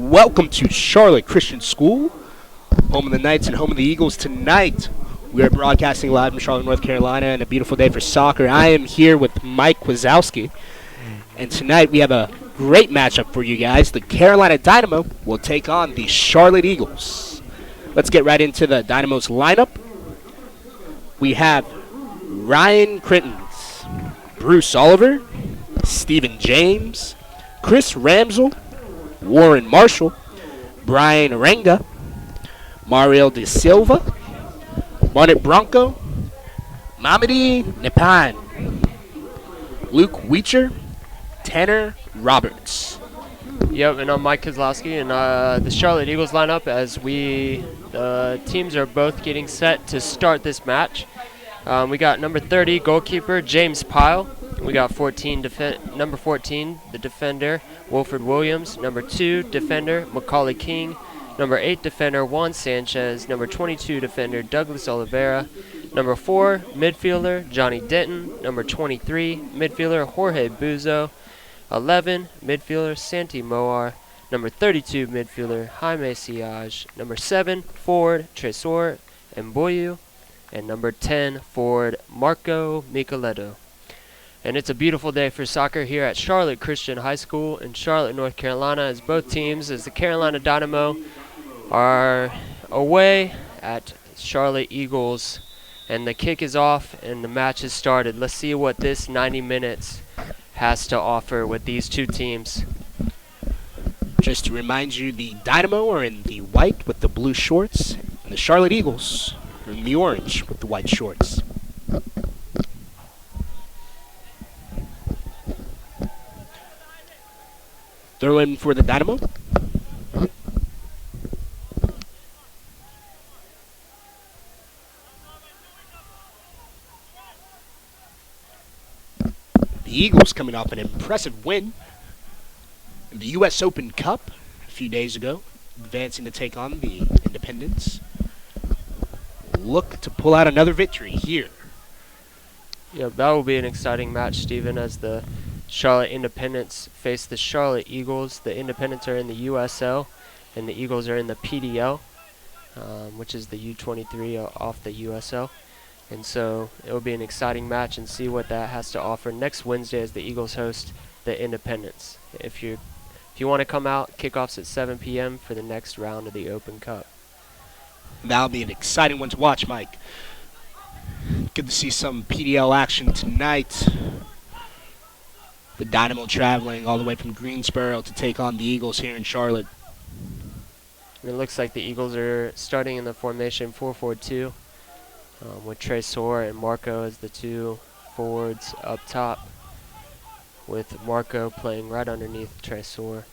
welcome to Charlotte Christian School, home of the Knights and home of the Eagles. Tonight, we are broadcasting live from Charlotte, North Carolina, and a beautiful day for soccer. I am here with Mike Wazowski, and tonight we have a great matchup for you guys. The Carolina Dynamo will take on the Charlotte Eagles. Let's get right into the Dynamo's lineup. We have Ryan Crittens, Bruce Oliver, Stephen James, Chris Ramsell, Warren Marshall, Brian Arenga, Mario De Silva, Marnet Bronco, Mamadi Nepan, Luke Weecher, Tanner Roberts. Yep, and I'm Mike Kozlowski, and the Charlotte Eagles lineup as the teams are both getting set to start this match. We got number 30 goalkeeper James Pyle. We got number 14, the defender Wilfred Williams. Number 2 defender Macaulay King. Number 8 defender Juan Sanchez. Number 22 defender Douglas Oliveira. Number 4 midfielder Johnny Denton. Number 23 midfielder Jorge Buzo. 11 midfielder Santi Moar. Number 32 midfielder Jaime Siage. Number 7 forward Tresor Mboyu. And number 10 forward Marco Micheletto. And it's a beautiful day for soccer here at Charlotte Christian High School in Charlotte, North Carolina, as both teams, as the Carolina Dynamo are away at Charlotte Eagles. And the kick is off and the match has started. Let's see what this 90 minutes has to offer with these two teams. Just to remind you, the Dynamo are in the white with the blue shorts, and the Charlotte Eagles are in the orange with the white shorts. Throw in for the Dynamo. The Eagles coming off an impressive win in the U.S. Open Cup a few days ago, advancing to take on the Independents. Look to pull out another victory here. Yeah, that will be an exciting match, Stephen, as the Charlotte Independents face the Charlotte Eagles. The Independents are in the USL, and the Eagles are in the PDL, which is the U23 off the USL. And so it will be an exciting match and see what that has to offer next Wednesday as the Eagles host the Independents. If you want to come out, kickoff's at 7 p.m. for the next round of the Open Cup. That'll be an exciting one to watch, Mike. Good to see some PDL action tonight. The Dynamo traveling all the way from Greensboro to take on the Eagles here in Charlotte. And it looks like the Eagles are starting in the formation 4-4-2 with Tresor and Marco as the two forwards up top, with Marco playing right underneath Tresor.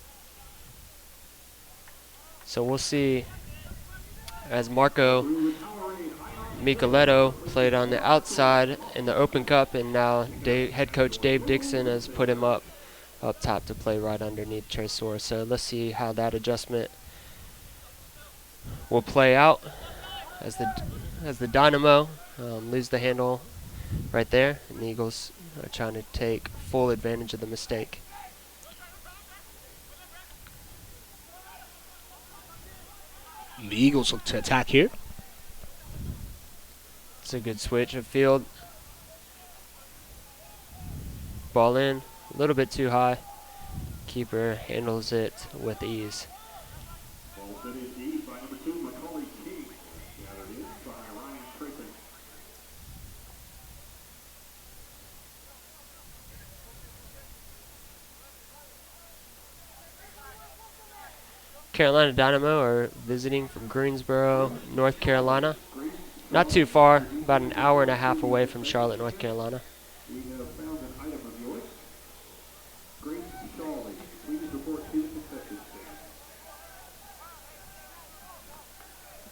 So we'll see, as Marco Micheletto played on the outside in the Open Cup, and now head coach Dave Dixon has put him up top to play right underneath Tresor. So let's see how that adjustment will play out as the Dynamo lose the handle right there, and the Eagles are trying to take full advantage of the mistake. The Eagles look to attack here. It's a good switch of field. Ball in, a little bit too high. Keeper handles it with ease. Carolina Dynamo are visiting from Greensboro, North Carolina. Not too far, about an hour and a half away from Charlotte, North Carolina.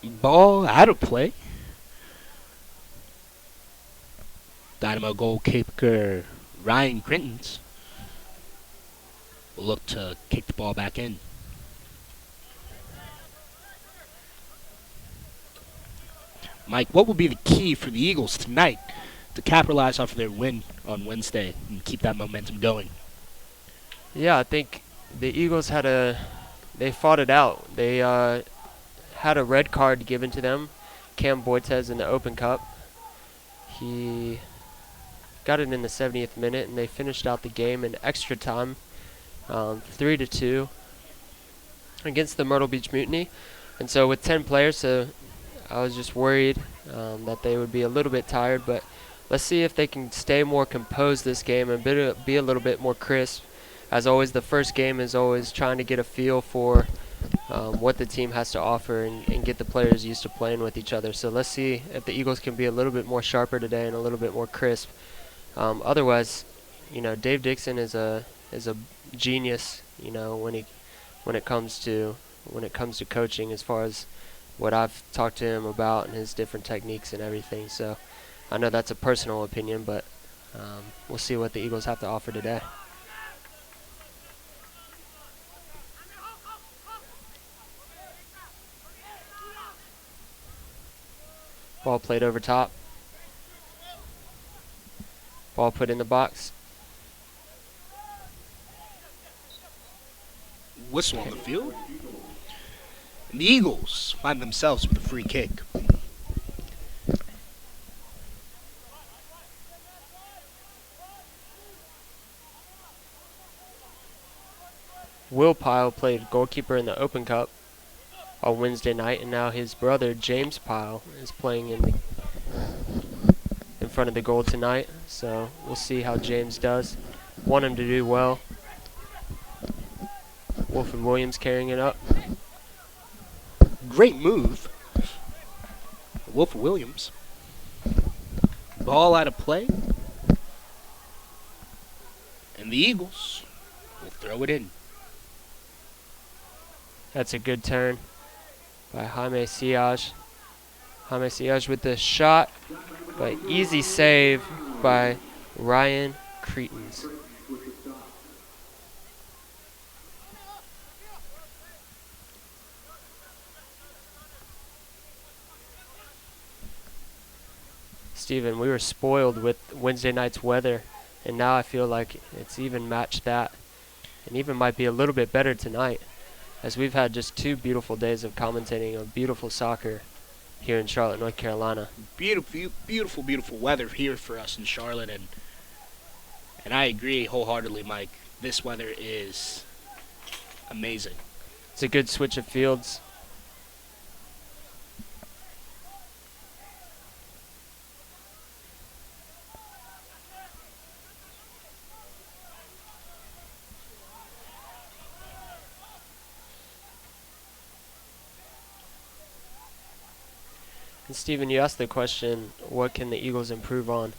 Ball out of play. Dynamo goalkeeper Ryan Crittens will look to kick the ball back in. Mike, what will be the key for the Eagles tonight to capitalize off of their win on Wednesday and keep that momentum going? Yeah, I think the Eagles had a they fought it out. They had a red card given to them. Cam Boitez in the Open Cup. He got it in the 70th minute, and they finished out the game in extra time, 3-2 against the Myrtle Beach Mutiny. And so with 10 players, so I was just worried that they would be a little bit tired, but let's see if they can stay more composed this game and be a little bit more crisp. As always, the first game is always trying to get a feel for what the team has to offer and get the players used to playing with each other. So let's see if the Eagles can be a little bit more sharper today and a little bit more crisp. Otherwise, Dave Dixon is a genius. When it comes to coaching, as far as what I've talked to him about and his different techniques and everything. So I know that's a personal opinion, but we'll see what the Eagles have to offer today. Ball played over top. Ball put in the box. Whistle on the field. And the Eagles find themselves with a free kick. Will Pyle played goalkeeper in the Open Cup on Wednesday night, and now his brother James Pyle is playing in front of the goal tonight. So we'll see how James does. Want him to do well. Wolfen Williams carrying it up. Great move. Wolfen Williams. Ball out of play. And the Eagles will throw it in. That's a good turn by Jaime Siage. Jaime Siage with the shot, but easy save by Ryan Cretons. Steven, we were spoiled with Wednesday night's weather, and now I feel like it's even matched that, and even might be a little bit better tonight, as we've had just 2 beautiful days of commentating on beautiful soccer here in Charlotte, North Carolina. Beautiful, beautiful, beautiful weather here for us in Charlotte, and I agree wholeheartedly, Mike. This weather is amazing. It's a good switch of fields. And Steven, you asked the question, what can the Eagles improve on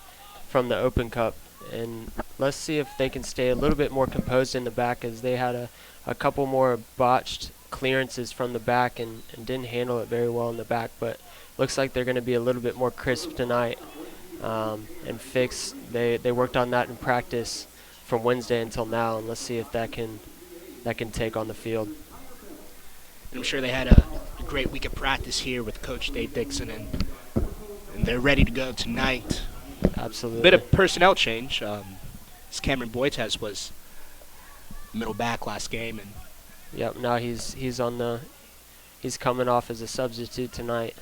from the Open Cup? And let's see if they can stay a little bit more composed in the back, as they had a couple more botched clearances from the back and didn't handle it very well in the back. But looks like they're going to be a little bit more crisp tonight and fix. They worked on that in practice from Wednesday until now, and let's see if that can take on the field. And I'm sure they had a great week of practice here with Coach Dave Dixon, and they're ready to go tonight. Absolutely. Bit of personnel change. Cameron Boitez was middle back last game, and yep. Now he's coming off as a substitute tonight.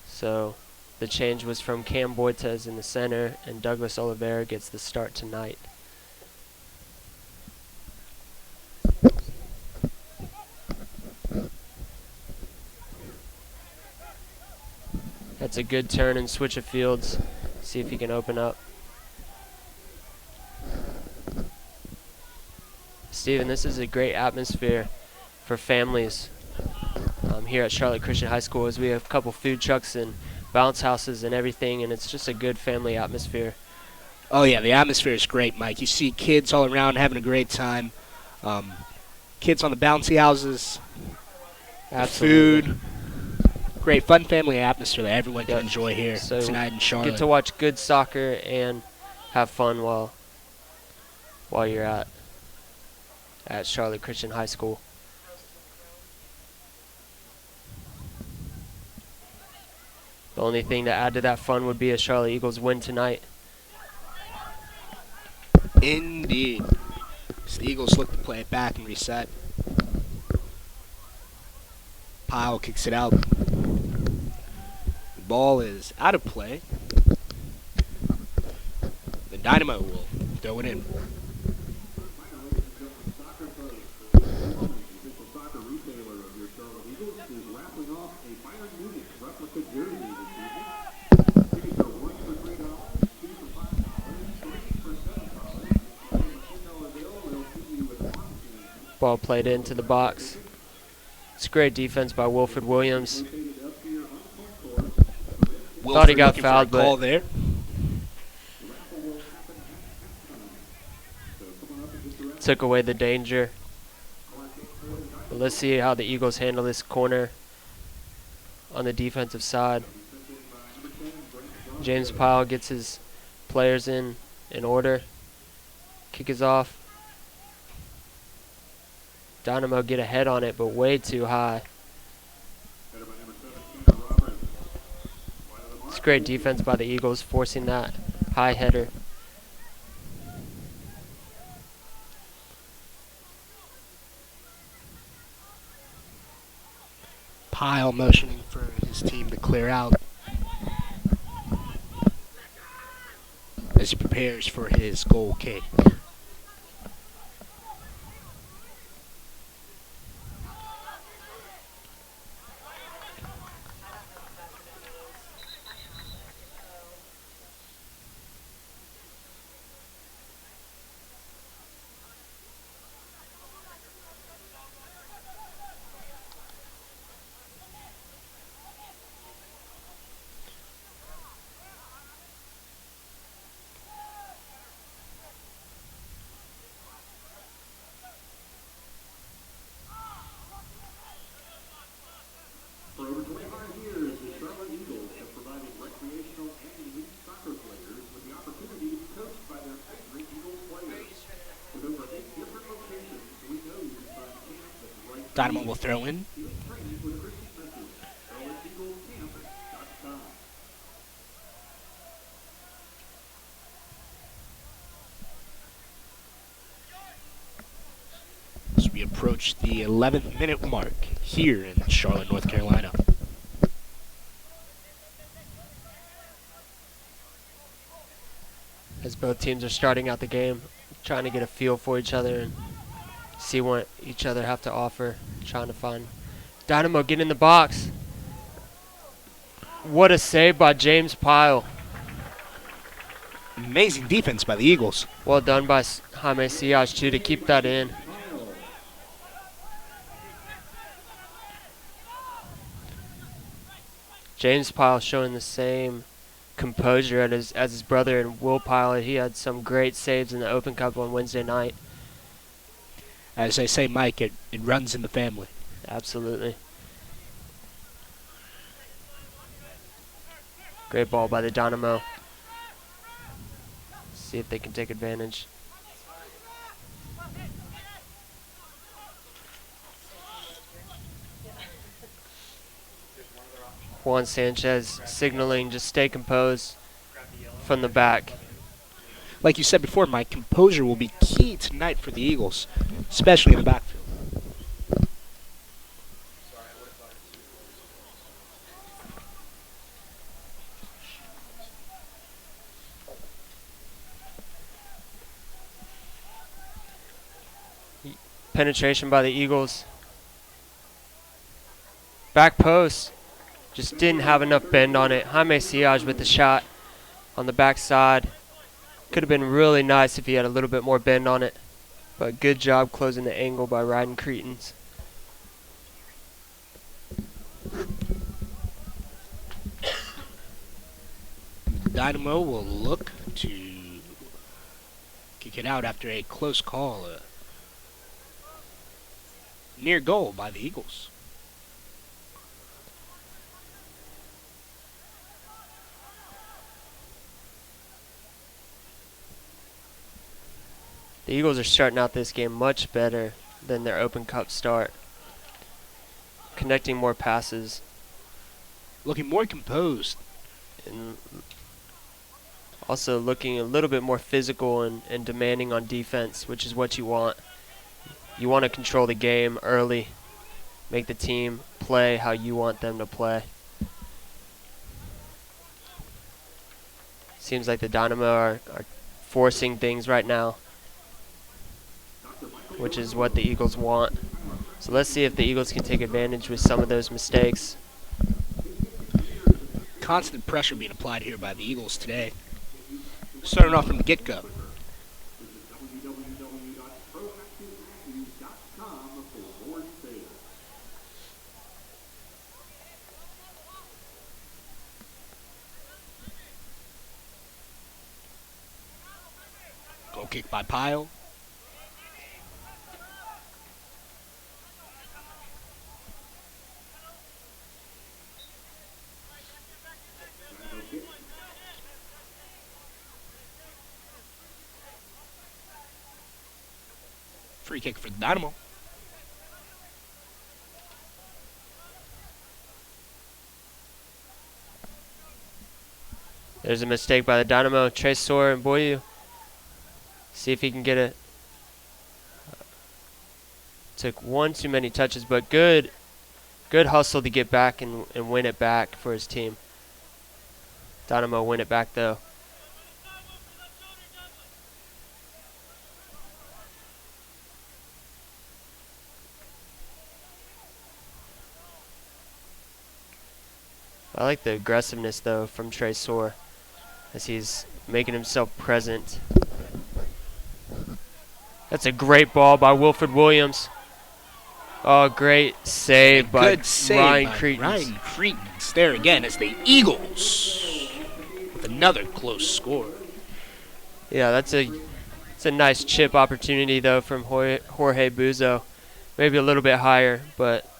So the change was from Cam Boitez in the center, and Douglas Oliveira gets the start tonight. That's a good turn and switch of fields. See if he can open up. Steven, this is a great atmosphere for families here at Charlotte Christian High School, as we have a couple food trucks and bounce houses and everything, and it's just a good family atmosphere. Oh yeah, the atmosphere is great, Mike. You see kids all around having a great time. Kids on the bouncy houses. Absolutely. Food. Great fun family atmosphere that everyone can enjoy here tonight in Charlotte. Get to watch good soccer and have fun while you're at Charlotte Christian High School. The only thing to add to that fun would be a Charlotte Eagles win tonight. Indeed. So the Eagles look to play it back and reset. Pyle kicks it out. The ball is out of play. The Dynamo will throw it in. Ball played into the box. It's great defense by Wilfred Williams. Thought he got fouled, but call there. Took away the danger. But let's see how the Eagles handle this corner on the defensive side. James Pyle gets his players in order. Kick is off. Dynamo get ahead on it, but way too high. It's great defense by the Eagles, forcing that high header. Pyle motioning for his team to clear out as he prepares for his goal kick. For over 25 years, the Charlotte Eagles have provided recreational and elite soccer players with the opportunity to be coached by their favorite Eagles players. With over 8 different locations, we know you can find camps that's right for Dynamo you. will throw in. Elite training with Christian Message. CharlotteEaglesCamp.com. As we approach the 11th minute mark here in Charlotte, North Carolina. As both teams are starting out the game, trying to get a feel for each other and see what each other have to offer, trying to find. Dynamo get in the box. What a save by James Pyle. Amazing defense by the Eagles. Well done by Jaime Siaj too to keep that in. James Pyle showing the same composure as his brother and Will Pyle. He had some great saves in the Open Cup on Wednesday night. As I say, Mike, it runs in the family. Absolutely. Great ball by the Dynamo. See if they can take advantage. Juan Sanchez signaling, just stay composed from the back. Like you said before, Mike, composure will be key tonight for the Eagles, especially in the backfield. Penetration by the Eagles. Back post. Just didn't have enough bend on it. Jaime Siaj with the shot on the backside. Could have been really nice if he had a little bit more bend on it. But good job closing the angle by Ryden Cretans. Dynamo will look to kick it out after a close call. Near goal by the Eagles. The Eagles are starting out this game much better than their Open Cup start. Connecting more passes. Looking more composed. And also looking a little bit more physical and demanding on defense, which is what you want. You want to control the game early make the team play how you want them to play. Seems like the Dynamo are forcing things right now, which is what the Eagles want. So let's see if the Eagles can take advantage with some of those mistakes. Constant pressure being applied here by the Eagles today. Starting off from the get-go. www.proactiveaggies.com for more details. Goal kick by Pyle. Free kick for the Dynamo. There's a mistake by the Dynamo. Tresor and Boyu. See if he can get it. Took one too many touches, but good hustle to get back and win it back for his team. Dynamo win it back though. I like the aggressiveness though from Tresor as he's making himself present. That's a great ball by Wilfred Williams. Oh, great save by Good save Ryan by Cretans. Ryan Cretans. There again as the Eagles with another close score. Yeah, it's a nice chip opportunity though from Jorge Buzo. Maybe a little bit higher, but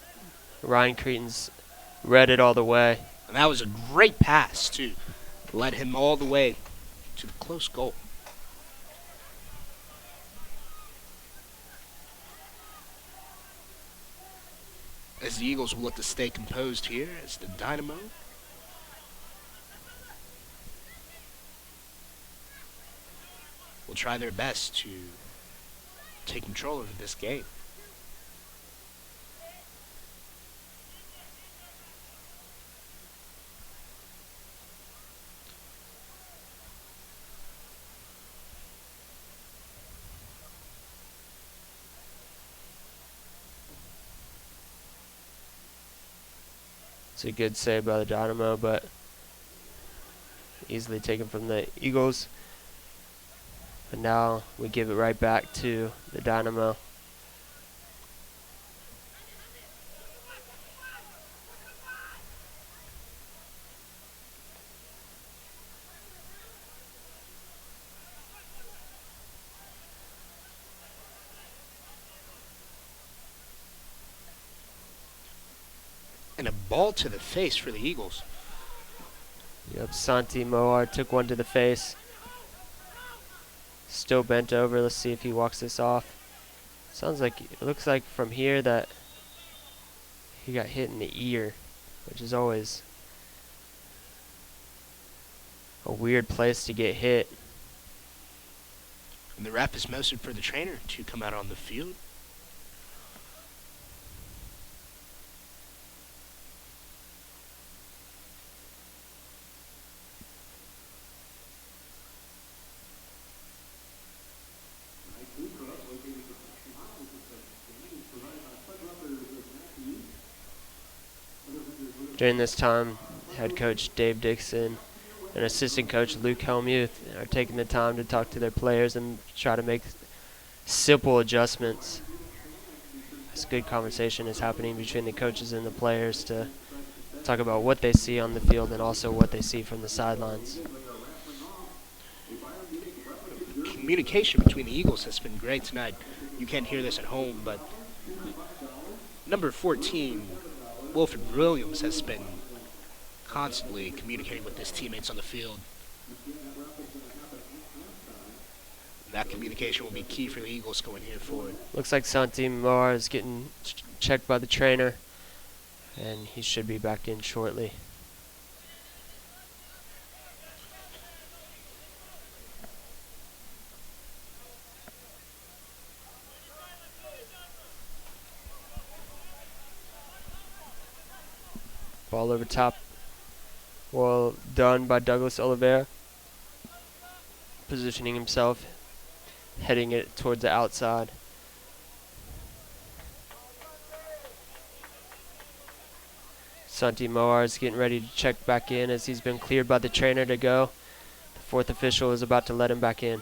Ryan Cretans read it all the way. And that was a great pass, too. Led him all the way to the close goal. As the Eagles will look to stay composed here as the Dynamo will try their best to take control of this game. It's a good save by the Dynamo, but easily taken from the Eagles. And now we give it right back to the Dynamo. And a ball to the face for the Eagles. Yep, Santi Moar took one to the face. Still bent over. Let's see if he walks this off. Sounds like, it looks like from here that he got hit in the ear, which is always a weird place to get hit. And the ref is motioned for the trainer to come out on the field. During this time, head coach Dave Dixon and assistant coach Luke Helmuth are taking the time to talk to their players and try to make simple adjustments. This good conversation is happening between the coaches and the players to talk about what they see on the field and also what they see from the sidelines. Communication between the Eagles has been great tonight. You can't hear this at home, but number 14, Wilfred Williams, has been constantly communicating with his teammates on the field. That communication will be key for the Eagles going here forward. Looks like Santi Moar is getting checked by the trainer, and he should be back in shortly. Ball over top. Well done by Douglas Oliveira. Positioning himself, heading it towards the outside. Santi Moar is getting ready to check back in as he's been cleared by the trainer to go. The fourth official is about to let him back in.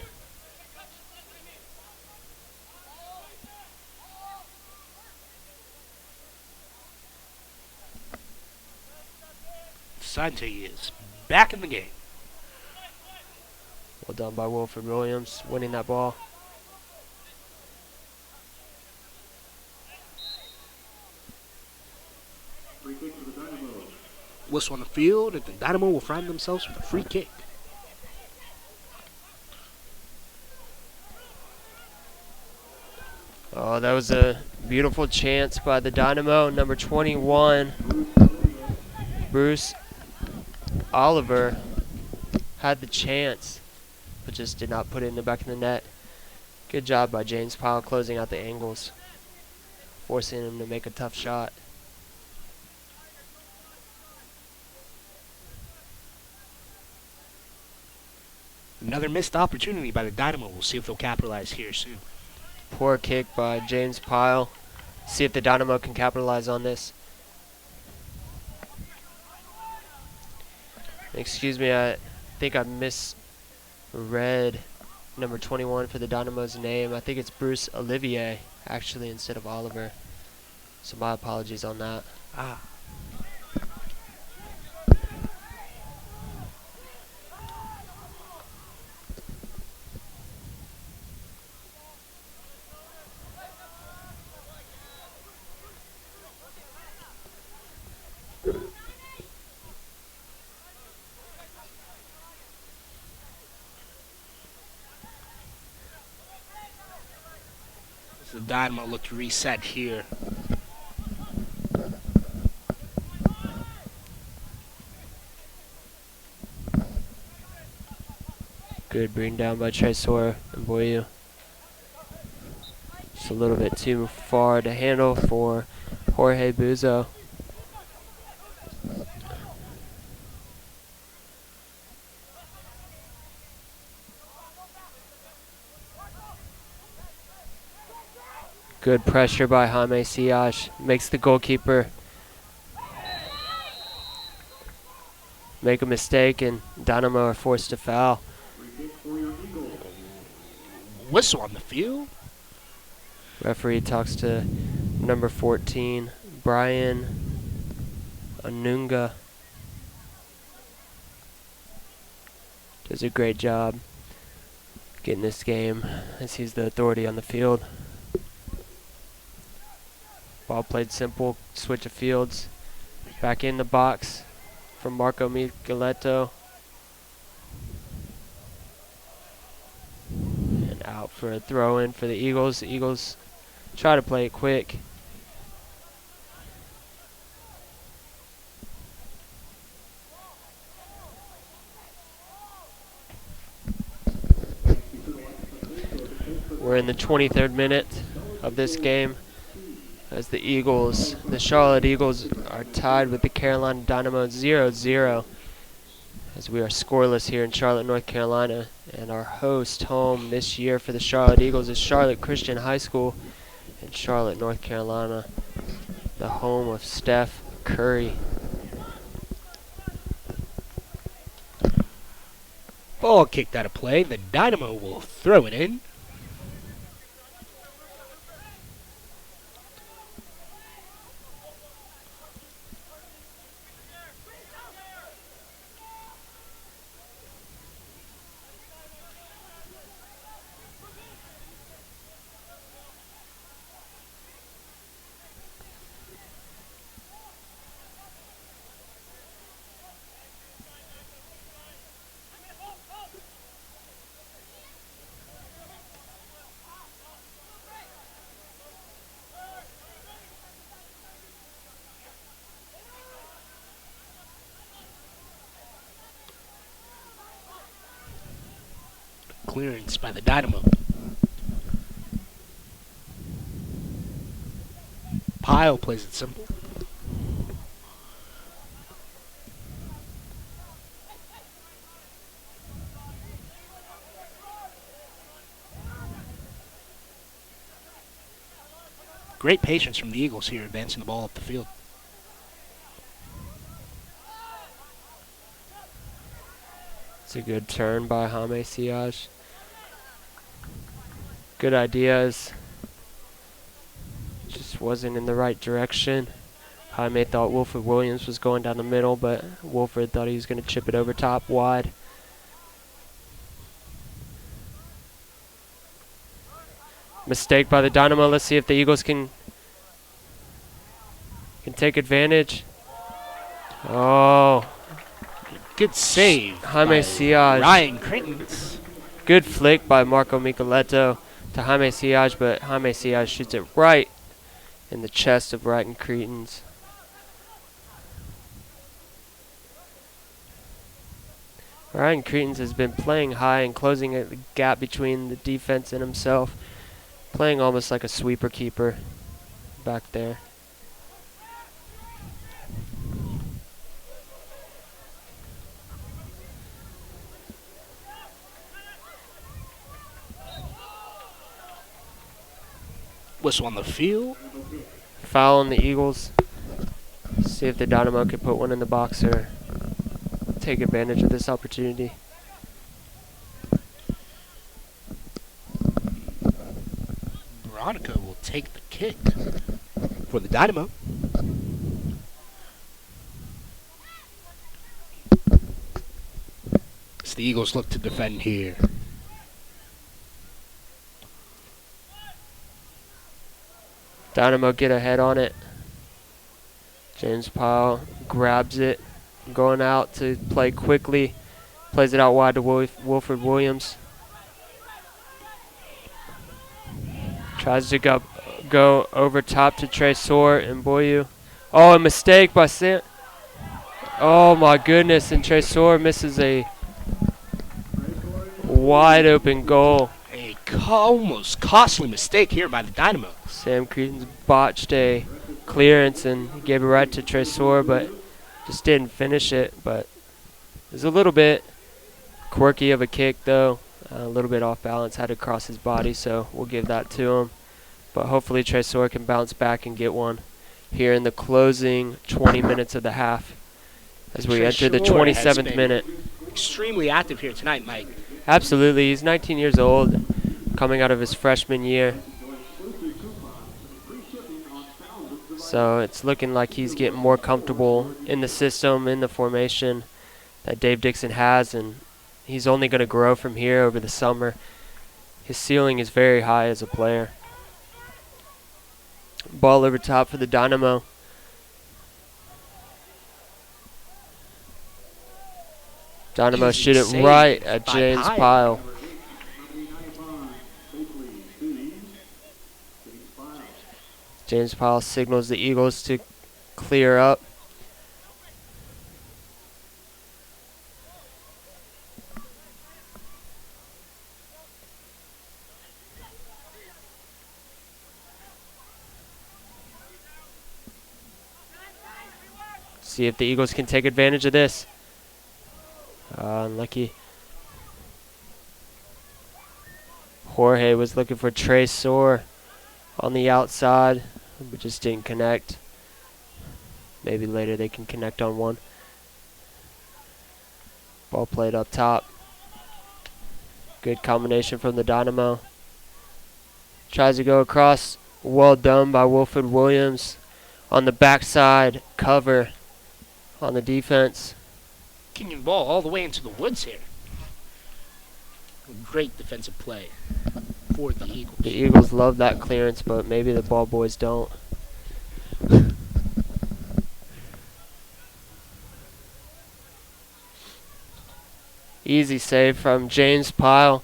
Santi is back in the game. Well done by Wilfred Williams, winning that ball. Free kick for the Dynamo. Whistle on the field, and the Dynamo will find themselves with a free kick. Oh, that was a beautiful chance by the Dynamo. Number 21, Bruce Oliver, had the chance, but just did not put it in the back of the net. Good job by James Powell closing out the angles, forcing him to make a tough shot. Another missed opportunity by the Dynamo. We'll see if they'll capitalize here soon. Poor kick by James Pyle. See if the Dynamo can capitalize on this. Excuse me, I think I misread number 21 for the Dynamo's name. I think it's Bruce Olivier, actually, instead of Oliver. So my apologies on that. Ah. The Dynamo look to reset here. Good bring down by Tresor and Boyu. Just a little bit too far to handle for Jorge Buzo. Good pressure by Jaime Siaj. Makes the goalkeeper make a mistake, and Dynamo are forced to foul. Free kick for your Eagles. Whistle on the field. Referee talks to number 14, Brian Anunga. Does a great job getting this game as he's the authority on the field. Ball played simple, switch of fields. Back in the box from Marco Micheletto. And out for a throw in for the Eagles. The Eagles try to play it quick. We're in the 23rd minute of this game as the Eagles, the Charlotte Eagles, are tied with the Carolina Dynamo 0-0 as we are scoreless here in Charlotte, North Carolina. And our host home this year for the Charlotte Eagles is Charlotte Christian High School in Charlotte, North Carolina, the home of Steph Curry. Ball kicked out of play. The Dynamo will throw it in. Clearance by the Dynamo. Pyle plays it simple. Great patience from the Eagles here, advancing the ball up the field. It's a good turn by Jaime Siaj. Good ideas. Just wasn't in the right direction. Jaime thought Wilfred Williams was going down the middle, but Wilfred thought he was going to chip it over top wide. Mistake by the Dynamo. Let's see if the Eagles can take advantage. Oh, Good save. Jaime by Siaj. Ryan Crittens. Good flick by Marco Micheletto to Jaime Siaj, but Jaime Siaj shoots it right in the chest of Ryan Cretans. Ryan Cretans has been playing high and closing the gap between the defense and himself. Playing almost like a sweeper keeper back there. Whistle on the field. Foul on the Eagles. See if the Dynamo can put one in the box or take advantage of this opportunity. Veronica will take the kick for the Dynamo. As the Eagles look to defend here. Dynamo get ahead on it. James Powell grabs it, going out to play quickly. Plays it out wide to Wilfred Williams. Tries to go over top to Tresor and Boyu. Oh, a mistake by Sam. Oh my goodness, and Tresor misses a wide open goal. A almost costly mistake here by the Dynamo. Sam Cretans botched a clearance and gave it right to Tresor, but just didn't finish it. But it was a little bit quirky of a kick, though. A little bit off balance, had to cross his body, so we'll give that to him. But hopefully Tresor can bounce back and get one here in the closing 20 minutes of the half as we enter the Tresor has 27th been minute. Extremely active here tonight, Mike. Absolutely, he's 19 years old, coming out of his freshman year. So it's looking like he's getting more comfortable in the system, in the formation that Dave Dixon has, and he's only going to grow from here over the summer. His ceiling is very high as a player. Ball over top for the Dynamo. Dynamo Easy shoot it save right at by James Pyle. Pyle. James Pyle signals the Eagles to clear up. See if the Eagles can take advantage of this. Unlucky. Jorge was looking for Tresor on the outside, but just didn't connect. Maybe later they can connect on one. Ball played up top. Good combination from the Dynamo. Tries to go across. Well done by Wilfred Williams. On the backside, cover on the defense. Kicking the ball all the way into the woods here. Great defensive play for the Eagles. The Eagles love that clearance, but maybe the ball boys don't. Easy save from James Pyle.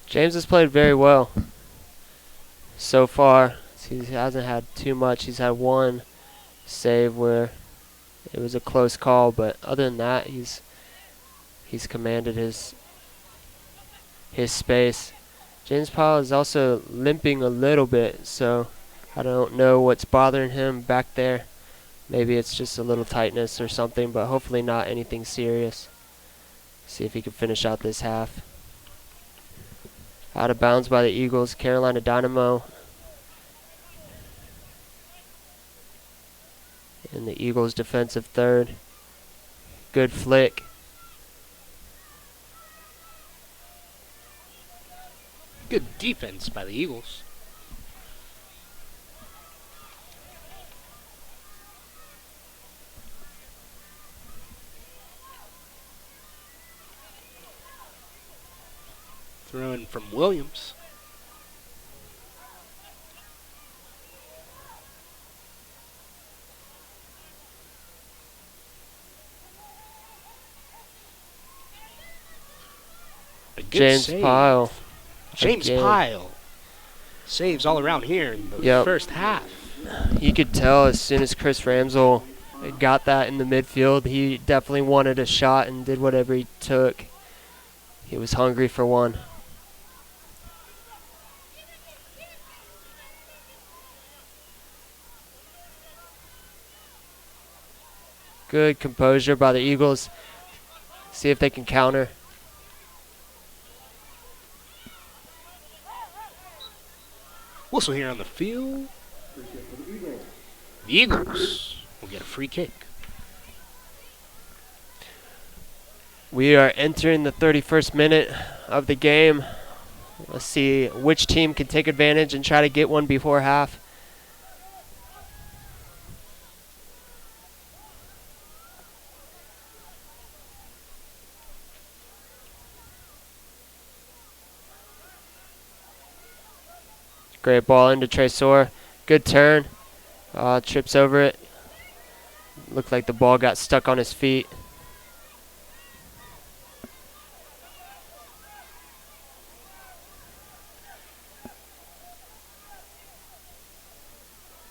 James has played very well so far. He hasn't had too much. He's had one save where it was a close call, but other than that, he's commanded his space. James Powell is also limping a little bit, so I don't know what's bothering him back there. Maybe it's just a little tightness or something, but hopefully not anything serious. See if he can finish out this half. Out of bounds by the Eagles. Carolina Dynamo in the Eagles' defensive third. Good flick. Good defense by the Eagles. Throwing from Williams. A good James save. Pyle. James Again. Pyle. Saves all around here in the Yep. first half. You could tell as soon as Chris Ramsell got that in the midfield, he definitely wanted a shot and did whatever he took. He was hungry for one. Good composure by the Eagles. See if they can counter. Whistle here on the field. The Eagles will get a free kick. We are entering the 31st minute of the game. Let's see which team can take advantage and try to get one before half. Great ball into Tresor. Good turn. Trips over it. Looked like the ball got stuck on his feet.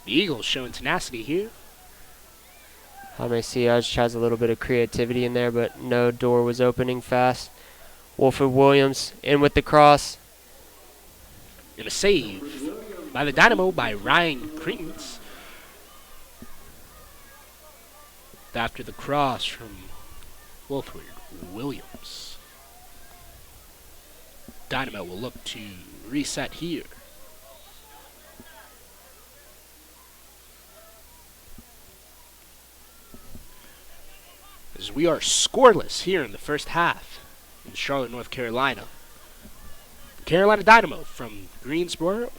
The Eagles showing tenacity here. Jaime Siaj tries a little bit of creativity in there, but no door was opening fast. Wolford Williams in with the cross. And a save by the Dynamo by Ryan Cretans. After the cross from Wolford Williams. Dynamo will look to reset here. As we are scoreless here in the first half in Charlotte, North Carolina. Carolina Dynamo from Greensboro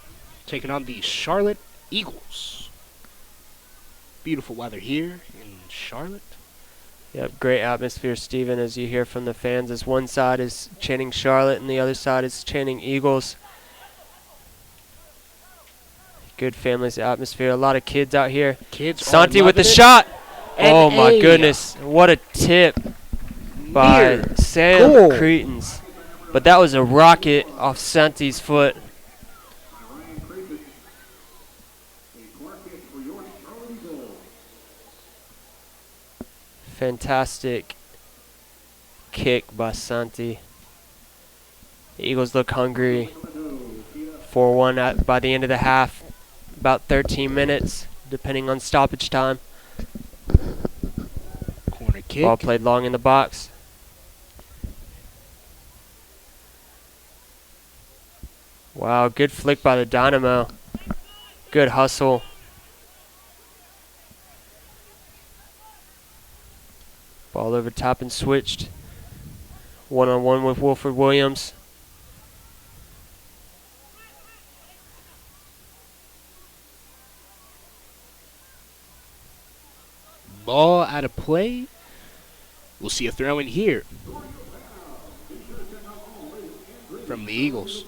taking on the Charlotte Eagles. Beautiful weather here in Charlotte. Yep, great atmosphere, Stephen, as you hear from the fans, as one side is chanting Charlotte and the other side is chanting Eagles. Good families atmosphere. A lot of kids out here. Kids are Santi with the loving it. shot. And Oh my a goodness. What a tip by near Sam goal. Cretans. But that was a rocket off Santi's foot. Ryan Craven. A corner kick for your Charlotte Eagles. Fantastic kick by Santi. The Eagles look hungry. 4-1 by the end of the half. About 13 minutes, depending on stoppage time. Corner kick. Ball played long in the box. Wow, good flick by the Dynamo. Good hustle. Ball over top and switched. One-on-one with Wolford Williams. Ball out of play. We'll see a throw in here from the Eagles.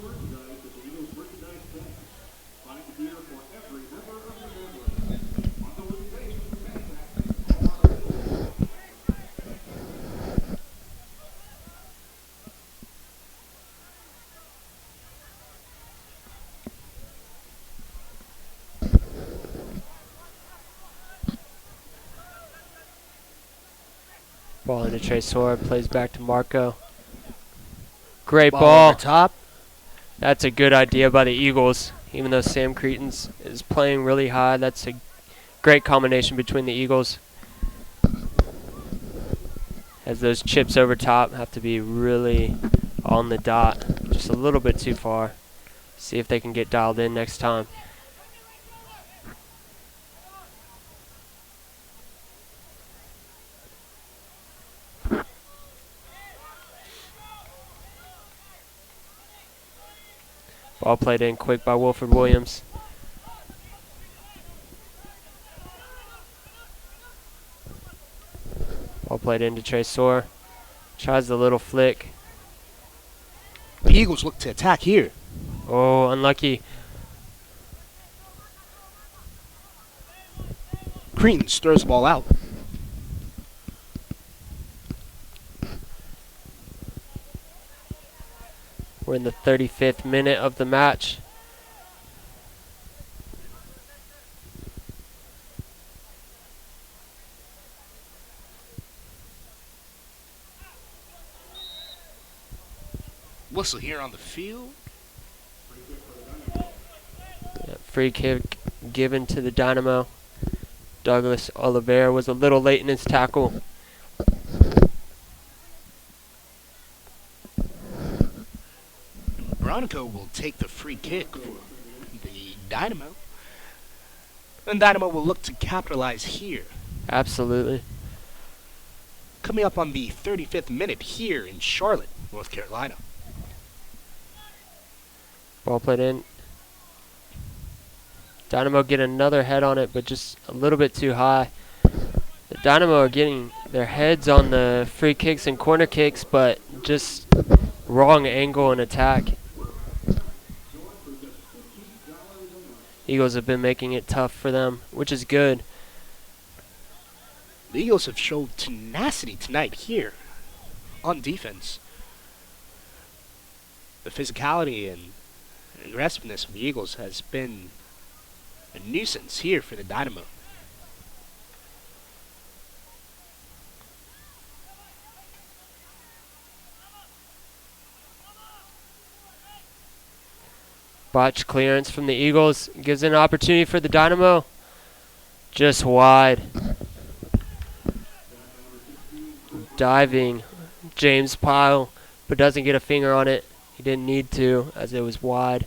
Ball into Tresor, plays back to Marco. Great Ball ball. over top. That's a good idea by the Eagles. Even though Sam Cretans is playing really high, that's a great combination between the Eagles. As those chips over top have to be really on the dot, just a little bit too far. See if they can get dialed in next time. Ball played in quick by Wilford Williams. Ball played into Trey Soar. Tries the little flick. The Eagles look to attack here. Oh, unlucky. Cretans throws the ball out. We're in the 35th minute of the match. Whistle here on the field. Free kick given to the Dynamo. Douglas Oliveira was a little late in his tackle. Veronica will take the free kick for the Dynamo. And Dynamo will look to capitalize here. Absolutely. Coming up on the 35th minute here in Charlotte, North Carolina. Ball played in. Dynamo get another head on it, but just a little bit too high. The Dynamo are getting their heads on the free kicks and corner kicks, but just wrong angle and attack. Eagles have been making it tough for them, which is good. The Eagles have showed tenacity tonight here on defense. The physicality and aggressiveness of the Eagles has been a nuisance here for the Dynamo. Botch clearance from the Eagles gives an opportunity for the Dynamo. Just wide. Diving James Pyle, but doesn't get a finger on it. He didn't need to, as it was wide.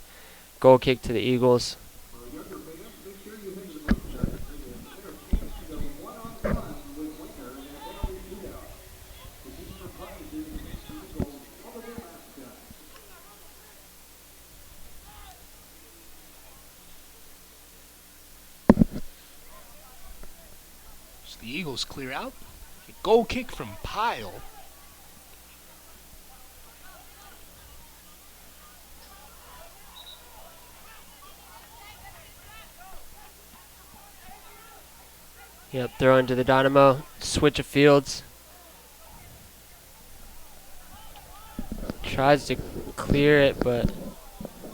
Goal kick to the Eagles. So the Eagles clear out. A goal kick from Pyle. Yep, throw into the Dynamo. Switch of fields. Tries to clear it, but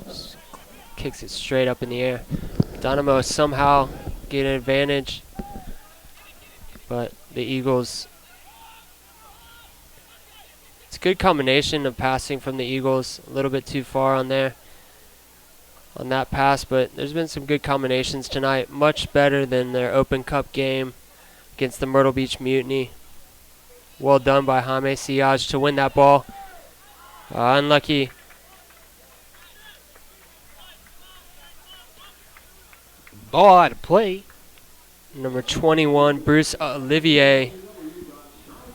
just kicks it straight up in the air. Dynamo somehow get an advantage, but the Eagles. It's a good combination of passing from the Eagles. A little bit too far on there, on that pass, but there's been some good combinations tonight. Much better than their Open Cup game against the Myrtle Beach Mutiny. Well done by Jaime Siage to win that ball. Unlucky. Ball out of play. Number 21, Bruce Olivier,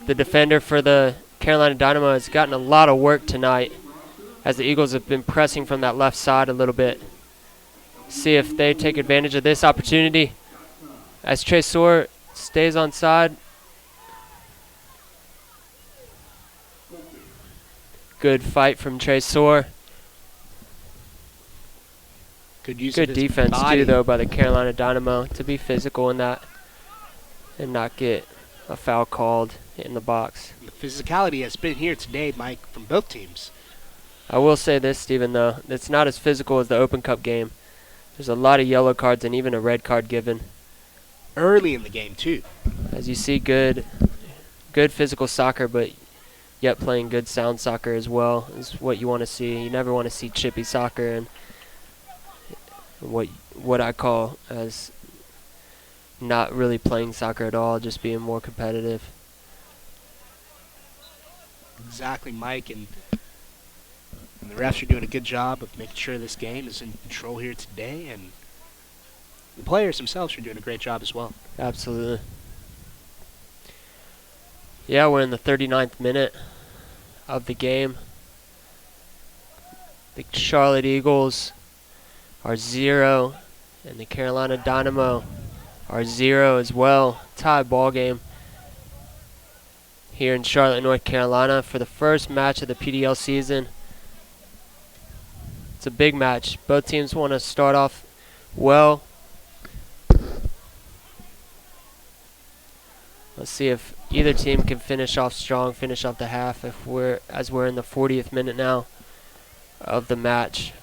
the defender for the Carolina Dynamo, has gotten a lot of work tonight as the Eagles have been pressing from that left side a little bit. See if they take advantage of this opportunity as Trey Soar stays on side. Good fight from Trey Soar. Good use Good of his defense body. too, though, by the Carolina Dynamo to be physical in that and not get a foul called in the box. The physicality has been here today, Mike, from both teams. I will say this, Steven, though. It's not as physical as the Open Cup game. There's a lot of yellow cards and even a red card given. Early in the game, too. As you see, good physical soccer, but yet playing good sound soccer as well is what you want to see. You never want to see chippy soccer and what I call as not really playing soccer at all, just being more competitive. Exactly, Mike, and the refs are doing a good job of making sure this game is in control here today, and the players themselves are doing a great job as well. Absolutely. Yeah, we're in the 39th minute of the game. The Charlotte Eagles are 0, and the Carolina Dynamo are 0 as well. Tie ball game here in Charlotte, North Carolina for the first match of the PDL season. It's a big match. Both teams want to start off well. Let's see if either team can finish off strong, finish off the half as we're in the 40th minute now of the match.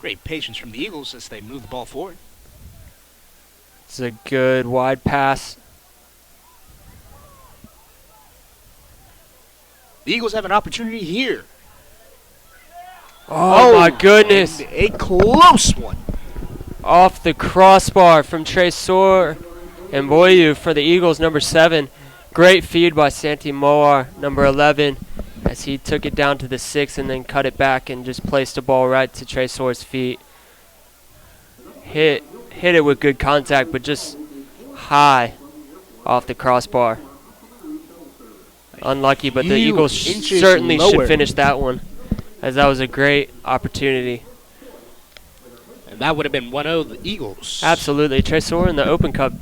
Great patience from the Eagles as they move the ball forward. It's a good wide pass. The Eagles have an opportunity here. Oh my goodness. And a close one. Off the crossbar from Tresor and Boyu for the Eagles, number 7. Great feed by Santi Moar, number 11, as he took it down to the 6 and then cut it back and just placed the ball right to Tresor's feet. Hit it with good contact, but just high off the crossbar. Unlucky, but the Eagles certainly should finish that one, as that was a great opportunity. And that would have been 1-0 the Eagles. Absolutely. Tresor in the Open Cup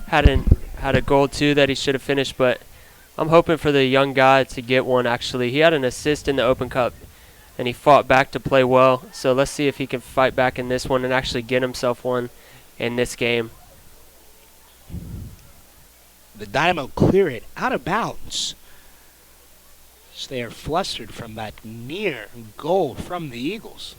had a goal too that he should have finished, but I'm hoping for the young guy to get one actually. He had an assist in the Open Cup, and he fought back to play well. So let's see if he can fight back in this one and actually get himself one in this game. The Dynamo clear it out of bounds. So they are flustered from that near goal from the Eagles.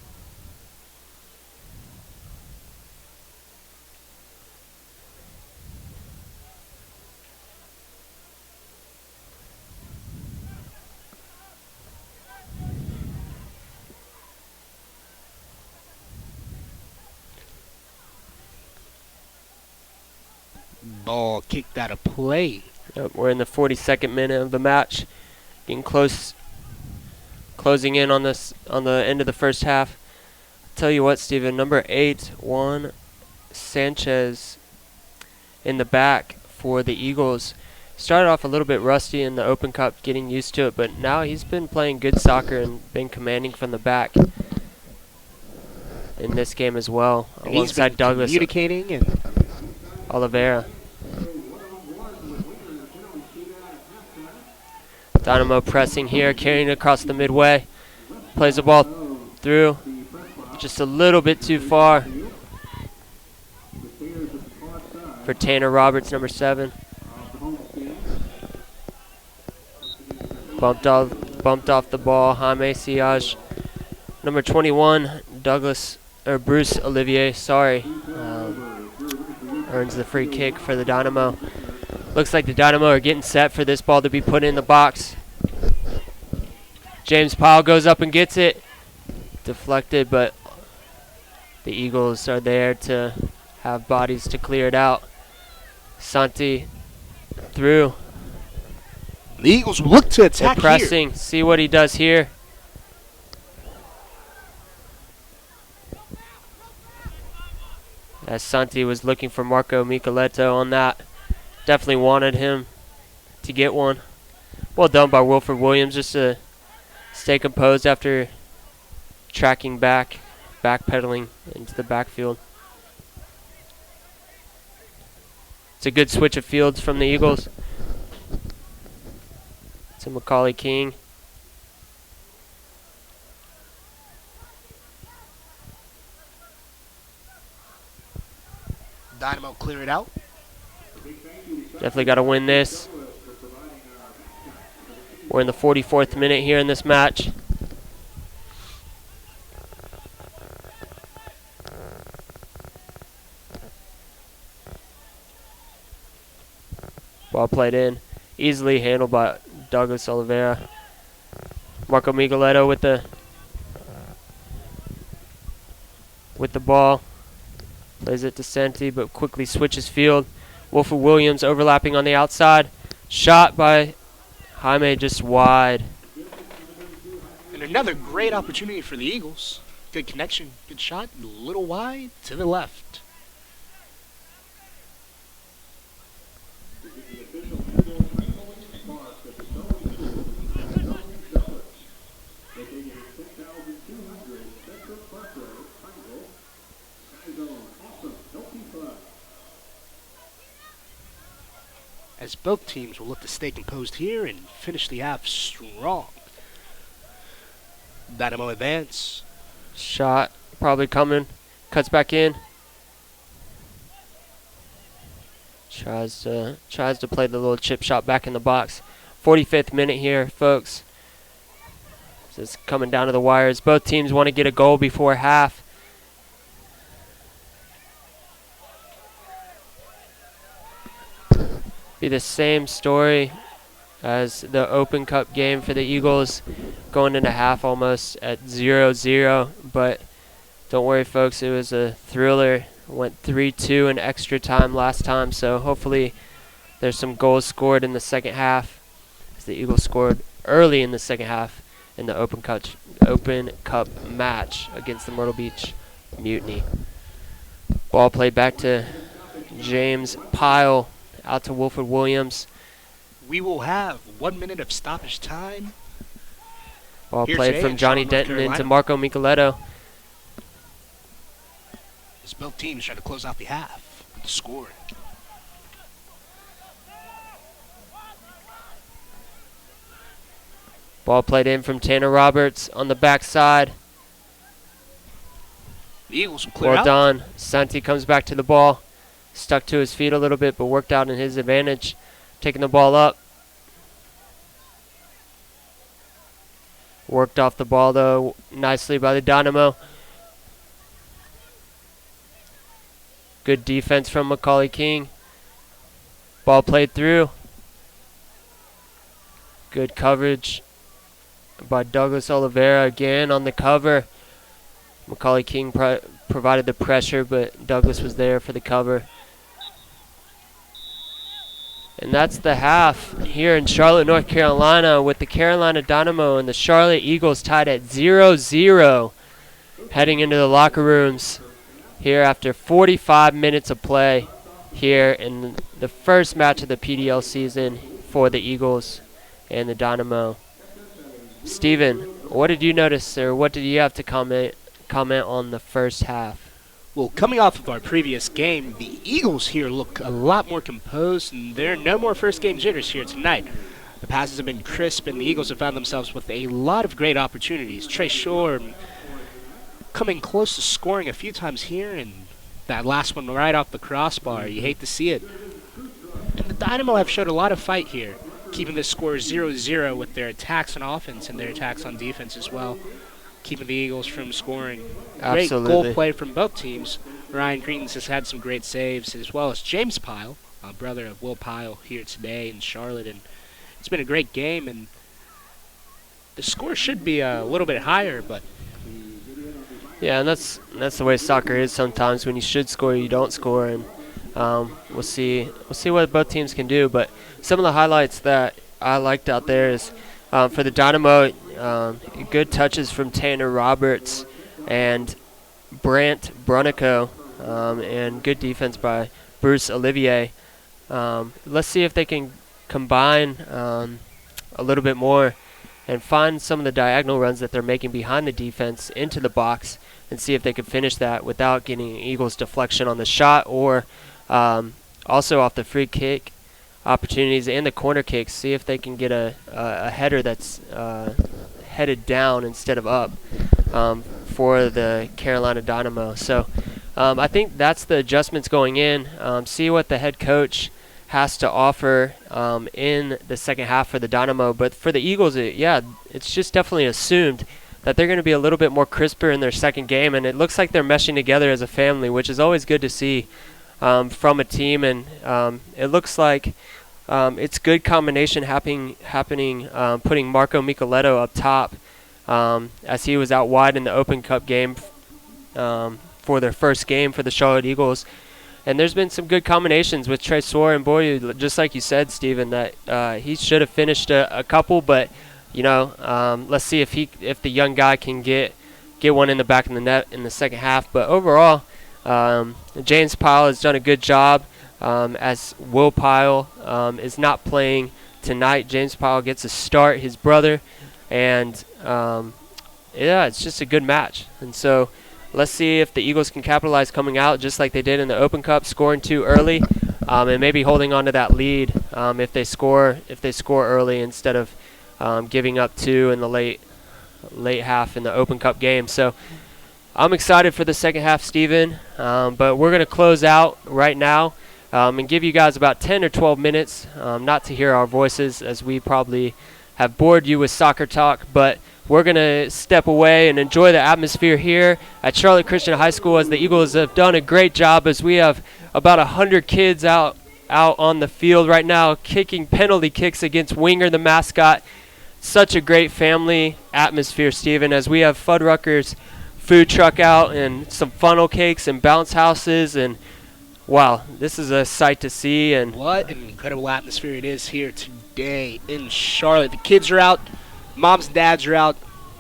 Ball kicked out of play. Yep, we're in the 42nd minute of the match. Getting closing in on the end of the first half. Tell you what, Steven, number 8, Juan Sanchez in the back for the Eagles. Started off a little bit rusty in the Open Cup, getting used to it, but now he's been playing good soccer and been commanding from the back in this game as well, alongside Douglas communicating and Oliveira. Dynamo pressing here, carrying it across the midway. Plays the ball through. Just a little bit too far for Tanner Roberts, number 7. Bumped off the ball. Jaime Siage, number 21. Bruce Olivier, earns the free kick for the Dynamo. Looks like the Dynamo are getting set for this ball to be put in the box. James Powell goes up and gets it. Deflected, but the Eagles are there to have bodies to clear it out. Santi through. The Eagles look to attack. They're pressing. Here. See what he does here. As Santi was looking for Marco Micheletto on that. Definitely wanted him to get one. Well done by Wilford Williams just to stay composed after tracking backpedaling into the backfield. It's a good switch of fields from the Eagles to Macaulay King. Dynamo clear it out. Definitely got to win this. We're in the 44th minute here in this match. Ball played in. Easily handled by Douglas Oliveira. Marco Micheletto with the ball. Plays it to Santi, but quickly switches field. Wilford Williams overlapping on the outside. Shot by Jaime, just wide. And another great opportunity for the Eagles. Good connection, good shot, a little wide to the left. as both teams will look to stay composed here and finish the half strong. Dynamo advance. Shot probably coming. Cuts back in. Tries to play the little chip shot back in the box. 45th minute here, folks. Just coming down to the wires. Both teams want to get a goal before half. Be the same story as the Open Cup game for the Eagles, going into half almost at 0-0. But don't worry, folks, it was a thriller. Went 3-2 in extra time last time, so hopefully there's some goals scored in the second half, as the Eagles scored early in the second half in the Open Cup match against the Myrtle Beach Mutiny. Ball played back to James Pyle, out to Wilford Williams. We will have 1 minute of stoppage time. Ball Here played today from in Johnny Charlotte, North Denton into Carolina. Marco Micheletto. As both teams try to close out the half with the scoring. Ball played in from Tanner Roberts on the backside. The Eagles will clear Well out. done. Santi comes back to the ball. Stuck to his feet a little bit, but worked out in his advantage. Taking the ball up. Worked off the ball, though, nicely by the Dynamo. Good defense from Macaulay King. Ball played through. Good coverage by Douglas Oliveira again on the cover. Macaulay King provided the pressure, but Douglas was there for the cover. And that's the half here in Charlotte, North Carolina, with the Carolina Dynamo and the Charlotte Eagles tied at 0-0, heading into the locker rooms here after 45 minutes of play here in the first match of the PDL season for the Eagles and the Dynamo. Steven, what did you notice, or what did you have to comment on the first half? Well, coming off of our previous game, the Eagles here look a lot more composed, and there are no more first-game jitters here tonight. The passes have been crisp, and the Eagles have found themselves with a lot of great opportunities. Trey Shore coming close to scoring a few times here, and that last one right off the crossbar. You hate to see it. And the Dynamo have showed a lot of fight here, keeping this score 0-0 with their attacks on offense and their attacks on defense as well, keeping the Eagles from scoring. Great goal play from both teams. Ryan Cretans has had some great saves, as well as James Pyle, brother of Will Pyle, here today in Charlotte. And it's been a great game, and the score should be a little bit higher, but yeah, and that's the way soccer is sometimes. When you should score, you don't score, and we'll see what both teams can do. But some of the highlights that I liked out there is for the Dynamo, good touches from Tanner Roberts and Brant Brunico, and good defense by Bruce Olivier. Let's see if they can combine a little bit more and find some of the diagonal runs that they're making behind the defense into the box, and see if they can finish that without getting Eagles deflection on the shot, or also off the free kick opportunities and the corner kicks. See if they can get a header that's headed down instead of up for the Carolina Dynamo. So I think that's the adjustments going in. See what the head coach has to offer in the second half for the Dynamo. But for the Eagles, it's just definitely assumed that they're going to be a little bit more crisper in their second game, and it looks like they're meshing together as a family, which is always good to see from a team. And it looks like it's good combination happening, putting Marco Micheletto up top, as he was out wide in the Open Cup game for their first game for the Charlotte Eagles. And there's been some good combinations with Trey Soar and Boyu, just like you said, Steven, that he should have finished a couple, but let's see if the young guy can get one in the back of the net in the second half. But overall, James Pyle has done a good job. As Will Pyle is not playing tonight, James Pyle gets a start, his brother, and it's just a good match. And so let's see if the Eagles can capitalize coming out just like they did in the Open Cup, scoring 2 early, and maybe holding on to that lead if they score early instead of giving up 2 in the late half in the Open Cup game. So I'm excited for the second half, Steven, but we're going to close out right now and give you guys about 10 or 12 minutes not to hear our voices, as we probably have bored you with soccer talk, but we're going to step away and enjoy the atmosphere here at Charlotte Christian High School, as the Eagles have done a great job, as we have about 100 kids out on the field right now kicking penalty kicks against Winger, the mascot. Such a great family atmosphere, Steven, as we have Fuddruckers food truck out and some funnel cakes and bounce houses, and wow, this is a sight to see. And what an incredible atmosphere it is here today in Charlotte. The kids are out, moms and dads are out,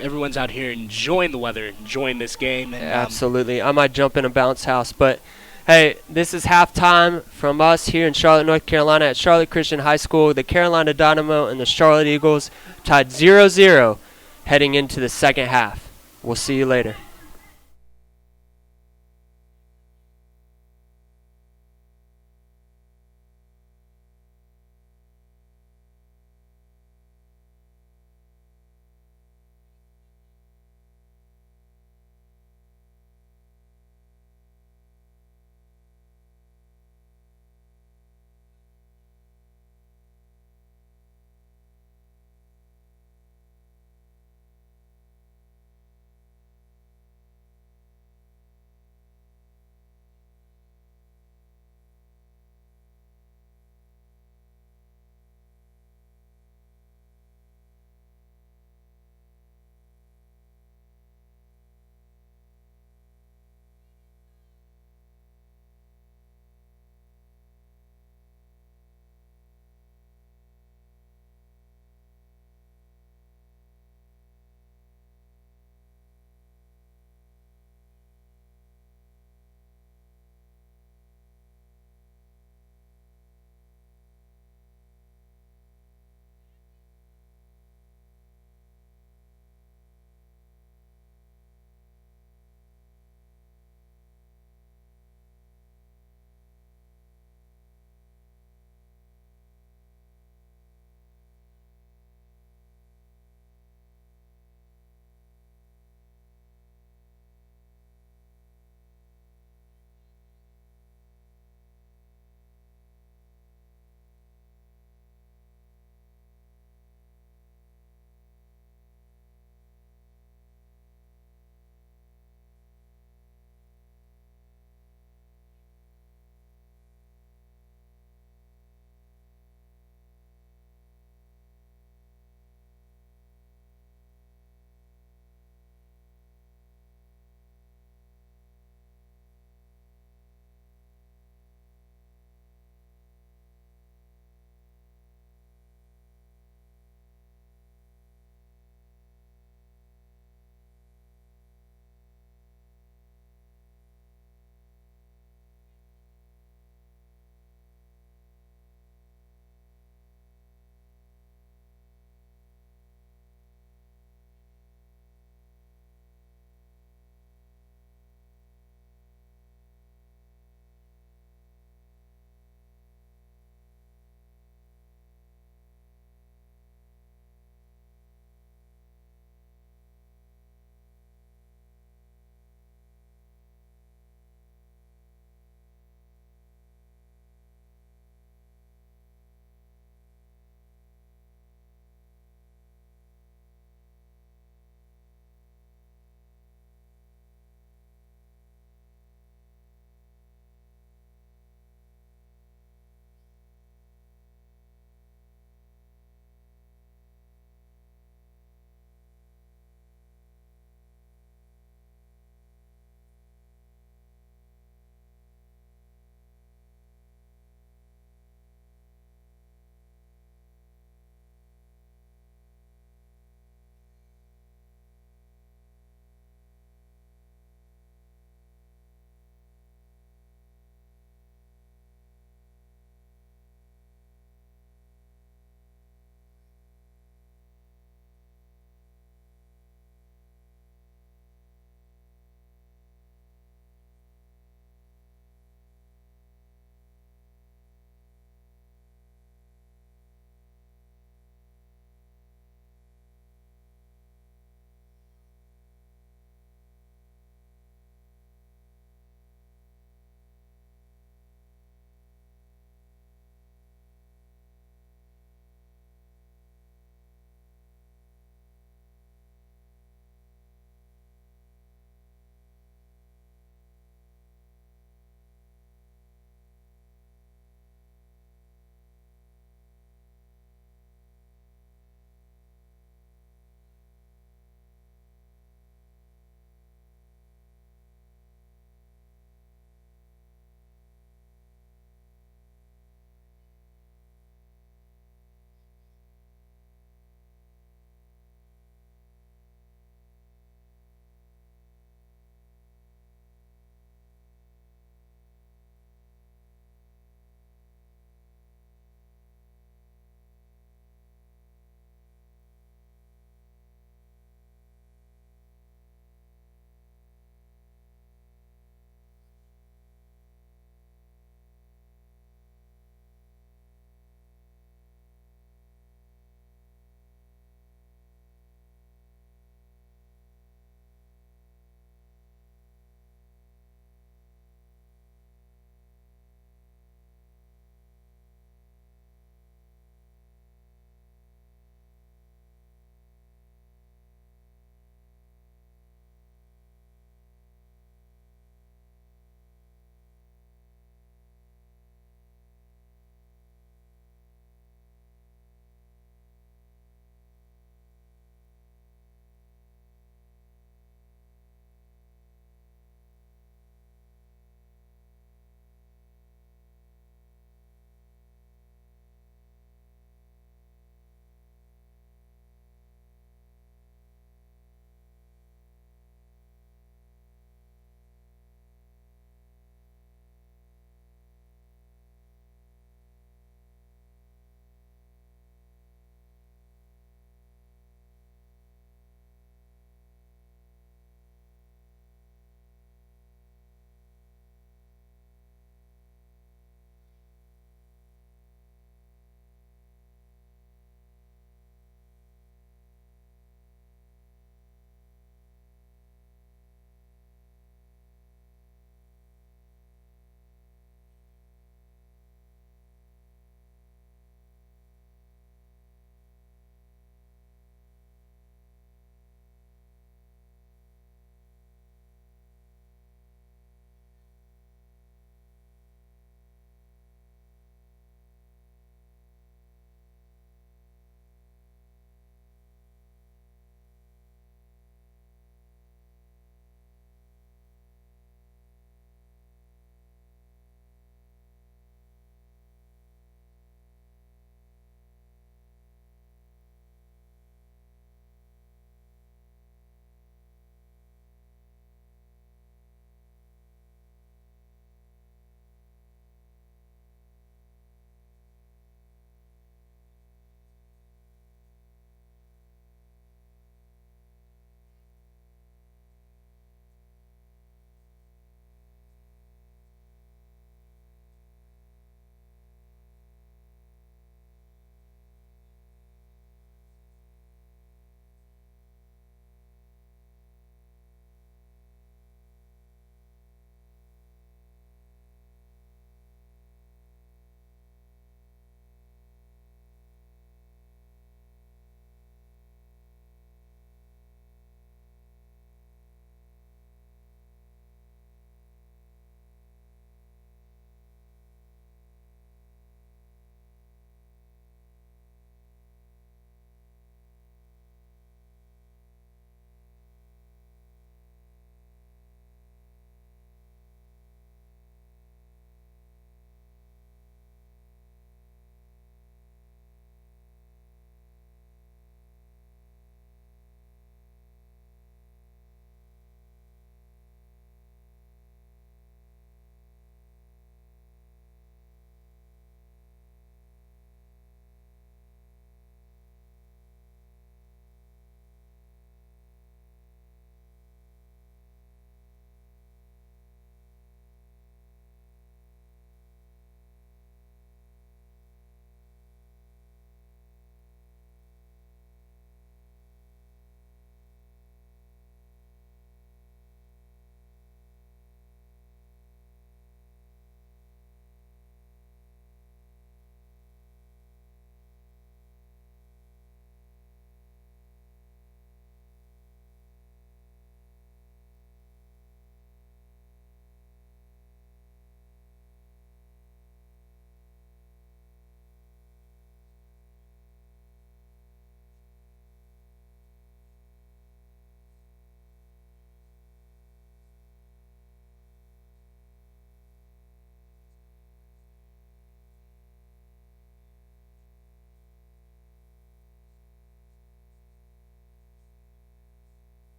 everyone's out here enjoying the weather, enjoying this game. And, absolutely, I might jump in a bounce house, but hey, this is halftime from us here in Charlotte, North Carolina at Charlotte Christian High School. The Carolina Dynamo and the Charlotte Eagles tied 0-0 heading into the second half. We'll see you later.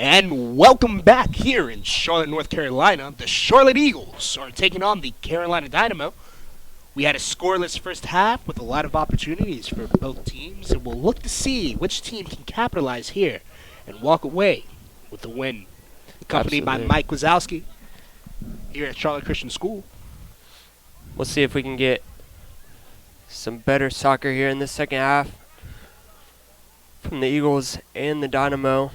And welcome back here in Charlotte, North Carolina. The Charlotte Eagles are taking on the Carolina Dynamo. We had a scoreless first half with a lot of opportunities for both teams, and we'll look to see which team can capitalize here and walk away with the win. Accompanied by Absolutely. Mike Wazowski here at Charlotte Christian School. We'll see if we can get some better soccer here in the second half from the Eagles and the Dynamo.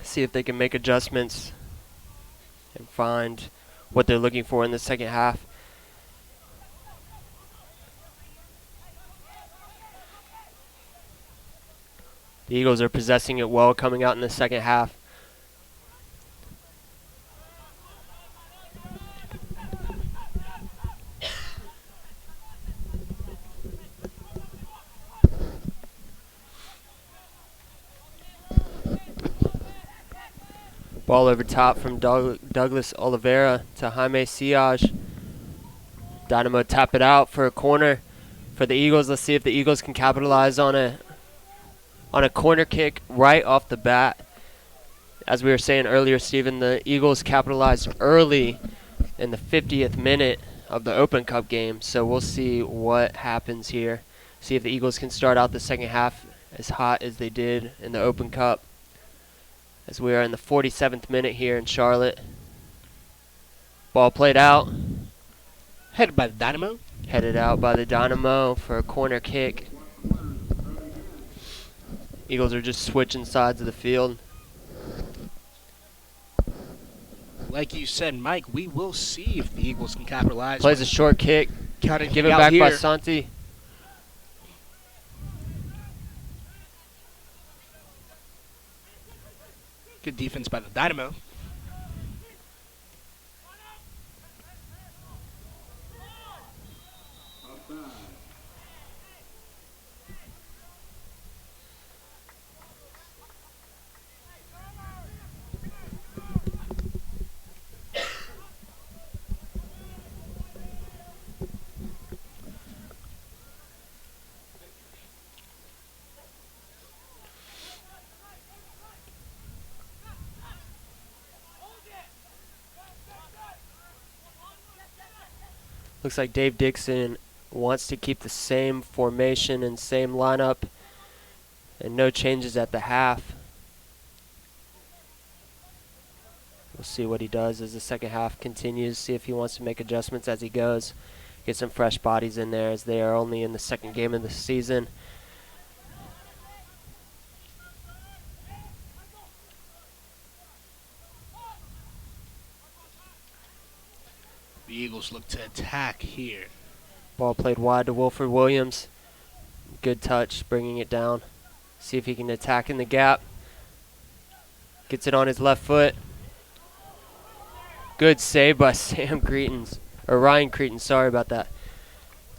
See if they can make adjustments and find what they're looking for in the second half. The Eagles are possessing it well coming out in the second half. Ball over top from Douglas Oliveira to Jaime Siage. Dynamo tap it out for a corner for the Eagles. Let's see if the Eagles can capitalize on a corner kick right off the bat. As we were saying earlier, Stephen, the Eagles capitalized early in the 50th minute of the Open Cup game. So we'll see what happens here. See if the Eagles can start out the second half as hot as they did in the Open Cup. As we are in the 47th minute here in Charlotte. Ball played out. Headed by the Dynamo. Headed out by the Dynamo for a corner kick. Eagles are just switching sides of the field. Like you said, Mike, we will see if the Eagles can capitalize. Plays a short kick. Counter Give kick it out back by here. Santi. Good defense by the Dynamo. Looks like Dave Dixon wants to keep the same formation and same lineup and no changes at the half. We'll see what he does as the second half continues, see if he wants to make adjustments as he goes. Get some fresh bodies in there as they are only in the second game of the season. The Eagles look to attack here. Ball played wide to Wilford Williams. Good touch, bringing it down. See if he can attack in the gap. Gets it on his left foot. Good save by Ryan Cretons, sorry about that.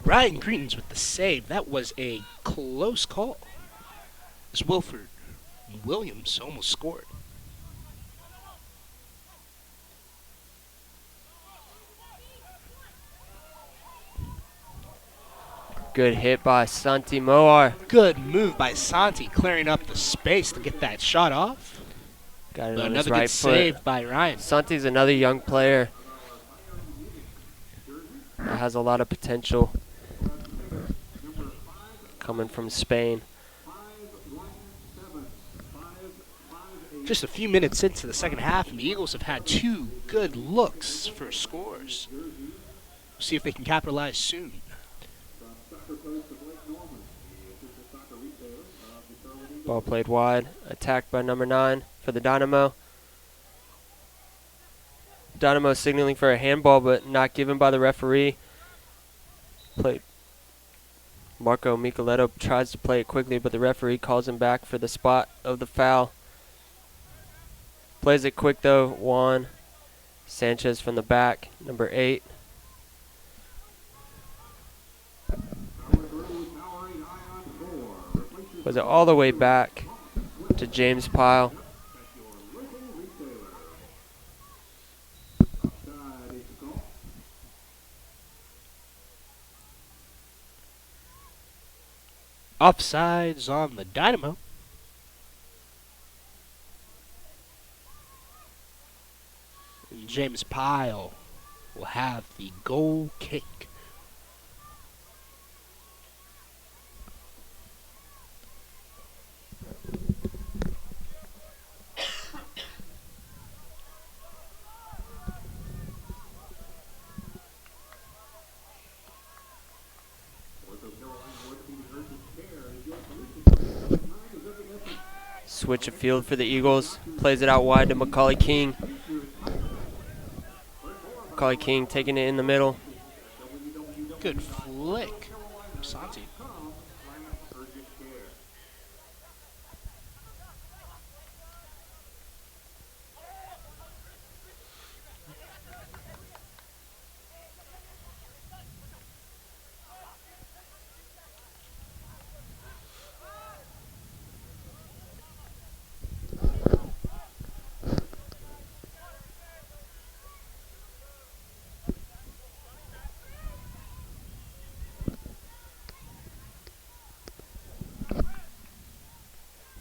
Ryan Cretons with the save. That was a close call. As Wilford Williams almost scored. Good hit by Santi Moar. Good move by Santi, clearing up the space to get that shot off. Got it on his Another right good foot. save by Ryan. Santi's another young player that has a lot of potential coming from Spain. Just a few minutes into the second half, and the Eagles have had two good looks for scores. We'll see if they can capitalize soon. Ball played wide. Attacked by number 9 for the Dynamo. Dynamo signaling for a handball, but not given by the referee. Marco Micheletto tries to play it quickly, but the referee calls him back for the spot of the foul. Plays it quick though. Juan Sanchez from the back, number 8. Was it all the way back to James Pyle. Offsides on the Dynamo. And James Pyle will have the goal kick. Switch of field for the Eagles. Plays it out wide to Macaulay King. Macaulay King taking it in the middle. Good flick. Santi.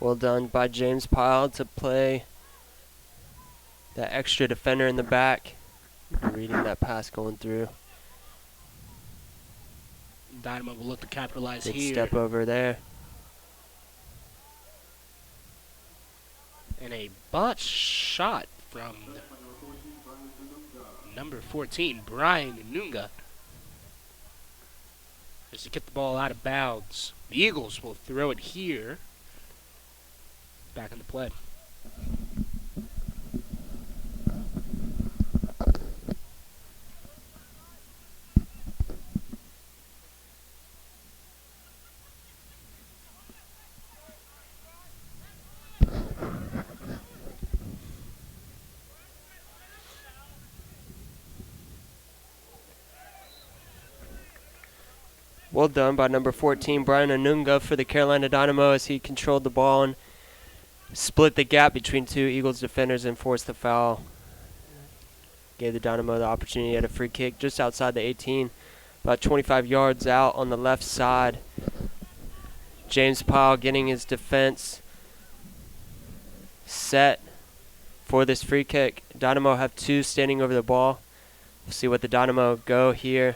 Well done by James Pyle to play that extra defender in the back. Reading that pass going through. Dynamo will look to capitalize Good here. step over there. And a botched shot from number 14, Brian Nunga. As he kicked the ball out of bounds. The Eagles will throw it here. Back into play. Well done by number 14, Brian Anunga for the Carolina Dynamo as he controlled the ball and split the gap between two Eagles defenders and forced the foul. Gave the Dynamo the opportunity at a free kick just outside the 18, about 25 yards out on the left side. James Pyle getting his defense set for this free kick. Dynamo have two standing over the ball. We'll see what the Dynamo go here.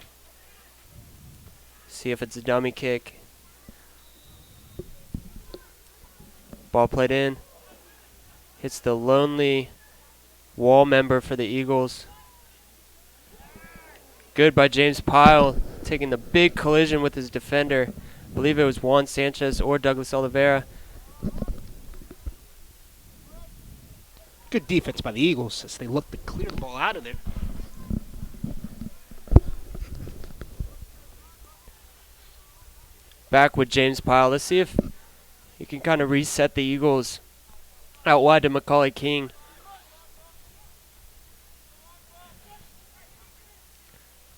See if it's a dummy kick. Ball played in. Hits the lonely wall member for the Eagles. Good by James Pyle, taking the big collision with his defender. I believe it was Juan Sanchez or Douglas Oliveira. Good defense by the Eagles as they look to clear the ball out of there. Back with James Pyle. Let's see if he can kind of reset the Eagles. Out wide to Macaulay King.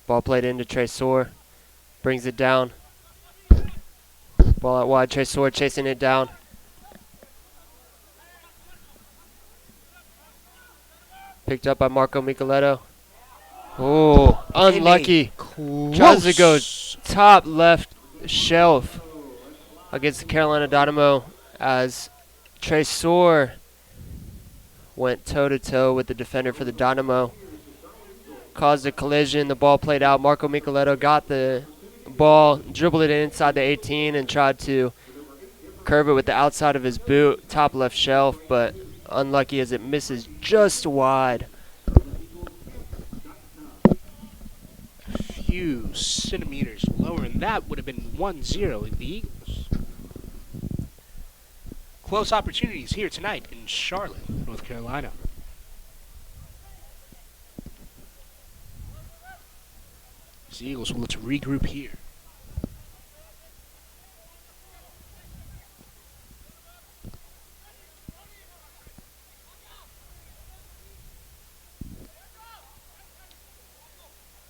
Ball played into Tresor. Brings it down. Ball out wide. Tresor chasing it down. Picked up by Marco Micheletto. Oh, unlucky. Tries to go top left shelf against the Carolina Dynamo as Tresor went toe-to-toe with the defender for the Dynamo. Caused a collision. The ball played out. Marco Micheletto got the ball, dribbled it inside the 18, and tried to curve it with the outside of his boot, top left shelf, but unlucky as it misses just wide. Few centimeters lower, and that would have been 1-0 in the Eagles. Close opportunities here tonight in Charlotte, North Carolina. The Eagles will look to regroup here.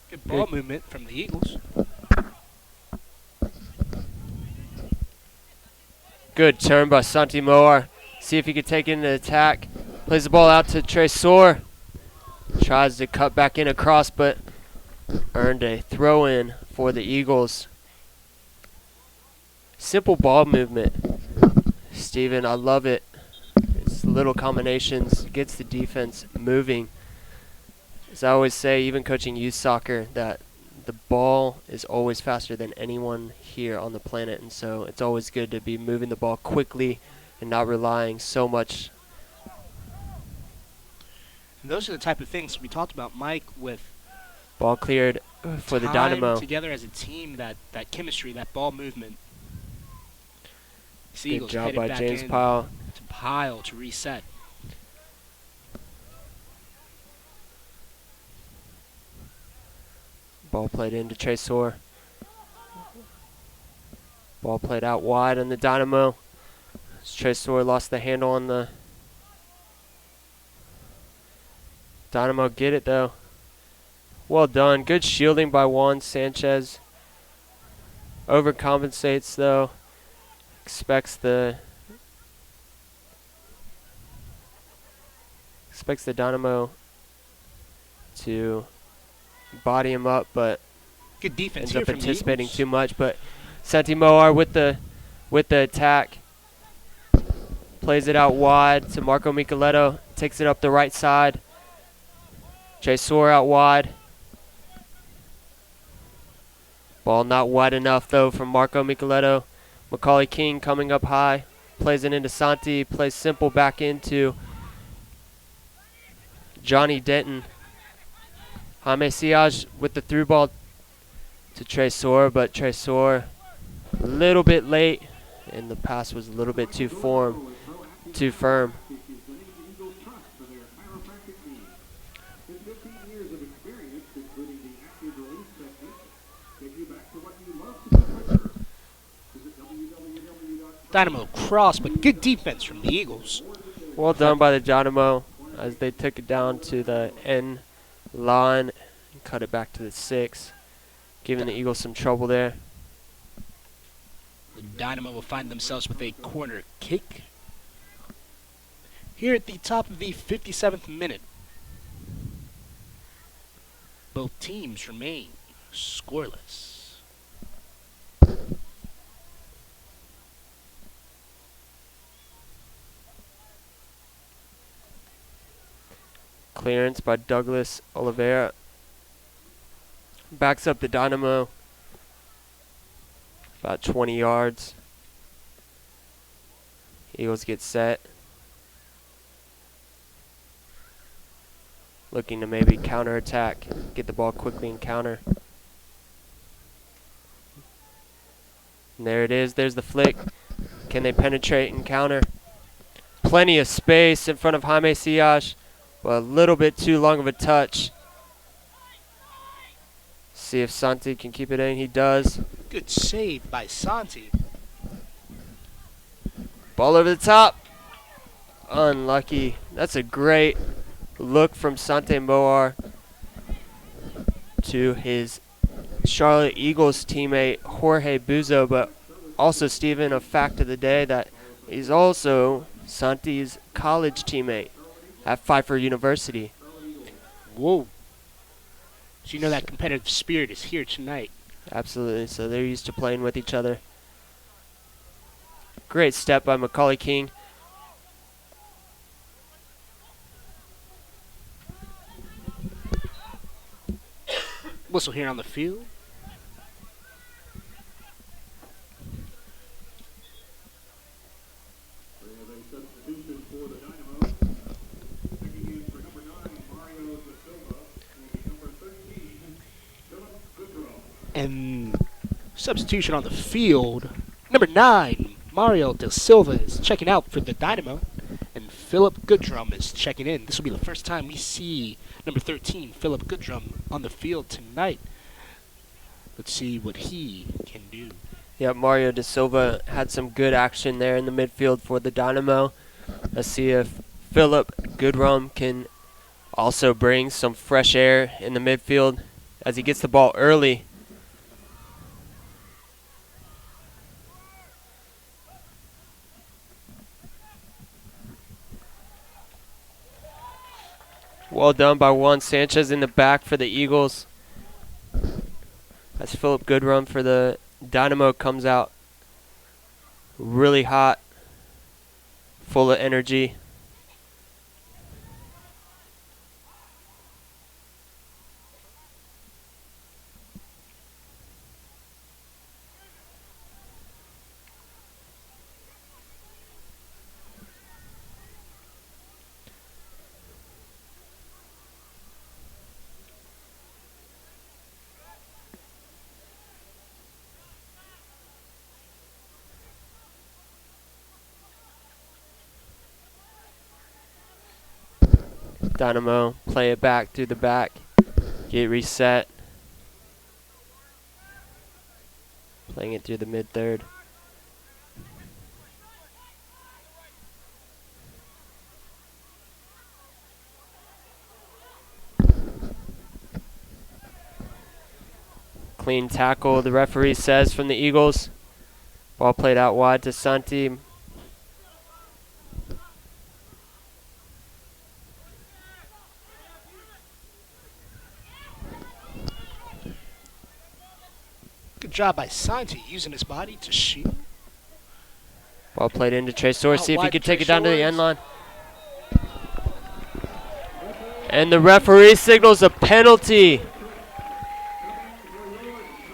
Good ball movement from the Eagles. Good turn by Santi Moar. See if he can take it into attack. Plays the ball out to Tresor. Tries to cut back in across, but earned a throw-in for the Eagles. Simple ball movement. Steven, I love it. It's little combinations. Gets the defense moving. As I always say, even coaching youth soccer, that the ball is always faster than anyone here on the planet, and so it's always good to be moving the ball quickly and not relying so much. And those are the type of things we talked about, Mike, with Ball cleared for the time Dynamo. together as a team, that chemistry, that ball movement. The Good Eagles job headed by back James in Powell. to Pyle to reset. Ball played into Tresor. Ball played out wide on the Dynamo. Tresor lost the handle on the Dynamo. Get it though. Well done. Good shielding by Juan Sanchez. Overcompensates though. Expects the Dynamo to body him up, but Good defense ends here up from the anticipating Eagles. too much. But Santi Moar with the attack. Plays it out wide to Marco Micheletto. Takes it up the right side. Tresor out wide. Ball not wide enough though from Marco Micheletto. Macaulay King coming up high. Plays it into Santi. Plays simple back into Johnny Denton. Jaime Siage with the through ball to Tresor, but Tresor a little bit late, and the pass was a little bit too firm. Dynamo cross, but good defense from the Eagles. Well done by the Dynamo as they took it down to the end line and cut it back to the 6, giving the Eagles some trouble there. The Dynamo will find themselves with a corner kick here at the top of the 57th minute. Both teams remain scoreless. Clearance by Douglas Oliveira. Backs up the Dynamo about 20 yards. Eagles get set. Looking to maybe counterattack, get the ball quickly and counter. And there it is. There's the flick. Can they penetrate and counter? Plenty of space in front of Jaime Siage. But a little bit too long of a touch. See if Santi can keep it in. He does. Good save by Santi. Ball over the top. Unlucky. That's a great look from Santi Moar to his Charlotte Eagles teammate Jorge Buzo, but also, Stephen, a fact of the day that he's also Santi's college teammate at Pfeiffer University. Whoa. So you know that competitive spirit is here tonight. Absolutely. So they're used to playing with each other. Great step by Macaulay King. Whistle here on the field. And substitution on the field. Number 9, Mario Da Silva is checking out for the Dynamo. And Philip Goodrum is checking in. This will be the first time we see number 13, Philip Goodrum, on the field tonight. Let's see what he can do. Yeah, Mario Da Silva had some good action there in the midfield for the Dynamo. Let's see if Philip Goodrum can also bring some fresh air in the midfield as he gets the ball early. Well done by Juan Sanchez in the back for the Eagles. As Philip Goodrum for the Dynamo comes out really hot, full of energy. Dynamo play it back through the back, get reset. Playing it through the mid-third. Clean tackle, the referee says, from the Eagles. Ball played out wide to Santi. Good job by Santi using his body to shield. Ball played into Tresor. See if he could take it down to the end line. And the referee signals a penalty.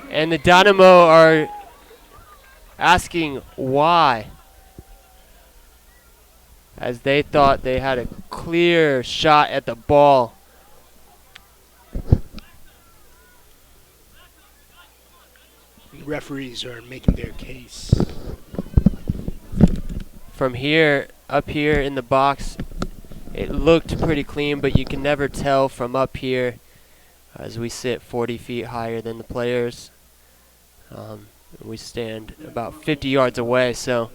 And the Dynamo are asking why, as they thought they had a clear shot at the ball. Referees are making their case. From here, up here in the box, it looked pretty clean, but you can never tell from up here as we sit 40 feet higher than the players. We stand about 50 yards away, so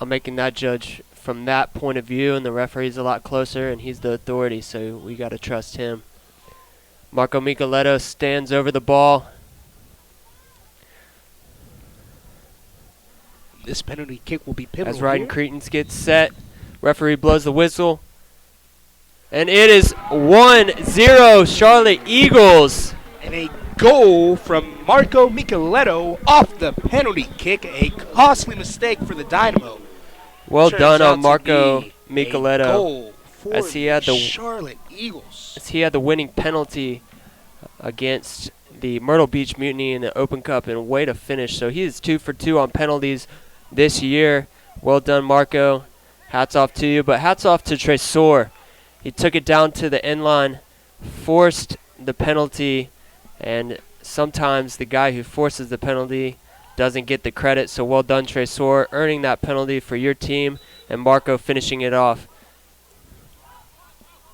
I'm making that judge from that point of view, and the referee's a lot closer, and he's the authority, so we got to trust him. Marco Micheletto stands over the ball. This penalty kick will be pivotal. As Ryden Cretans gets set, referee blows the whistle, and it is 1-0 Charlotte Eagles. And a goal from Marco Micheletto off the penalty kick. A costly mistake for the Dynamo. Well Turns done out on to Marco be a Micheletto, goal for as he had the Charlotte Eagles. as he had the winning penalty against the Myrtle Beach Mutiny in the Open Cup, and way to finish. So he is 2 for 2 on penalties this year. Well done, Marco. Hats off to you, but hats off to Tresor. He took it down to the end line, forced the penalty, and sometimes the guy who forces the penalty doesn't get the credit. So well done, Tresor, earning that penalty for your team, and Marco finishing it off.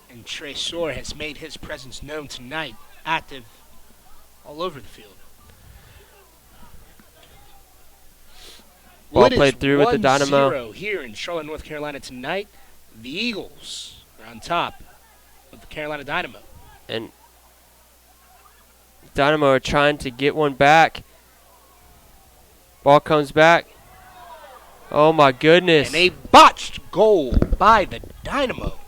And Tresor has made his presence known tonight, active all over the field. Ball played through with the Dynamo. 1-0 here in Charlotte, North Carolina tonight. The Eagles are on top of the Carolina Dynamo. And Dynamo are trying to get one back. Ball comes back. Oh my goodness. And a botched goal by the Dynamo.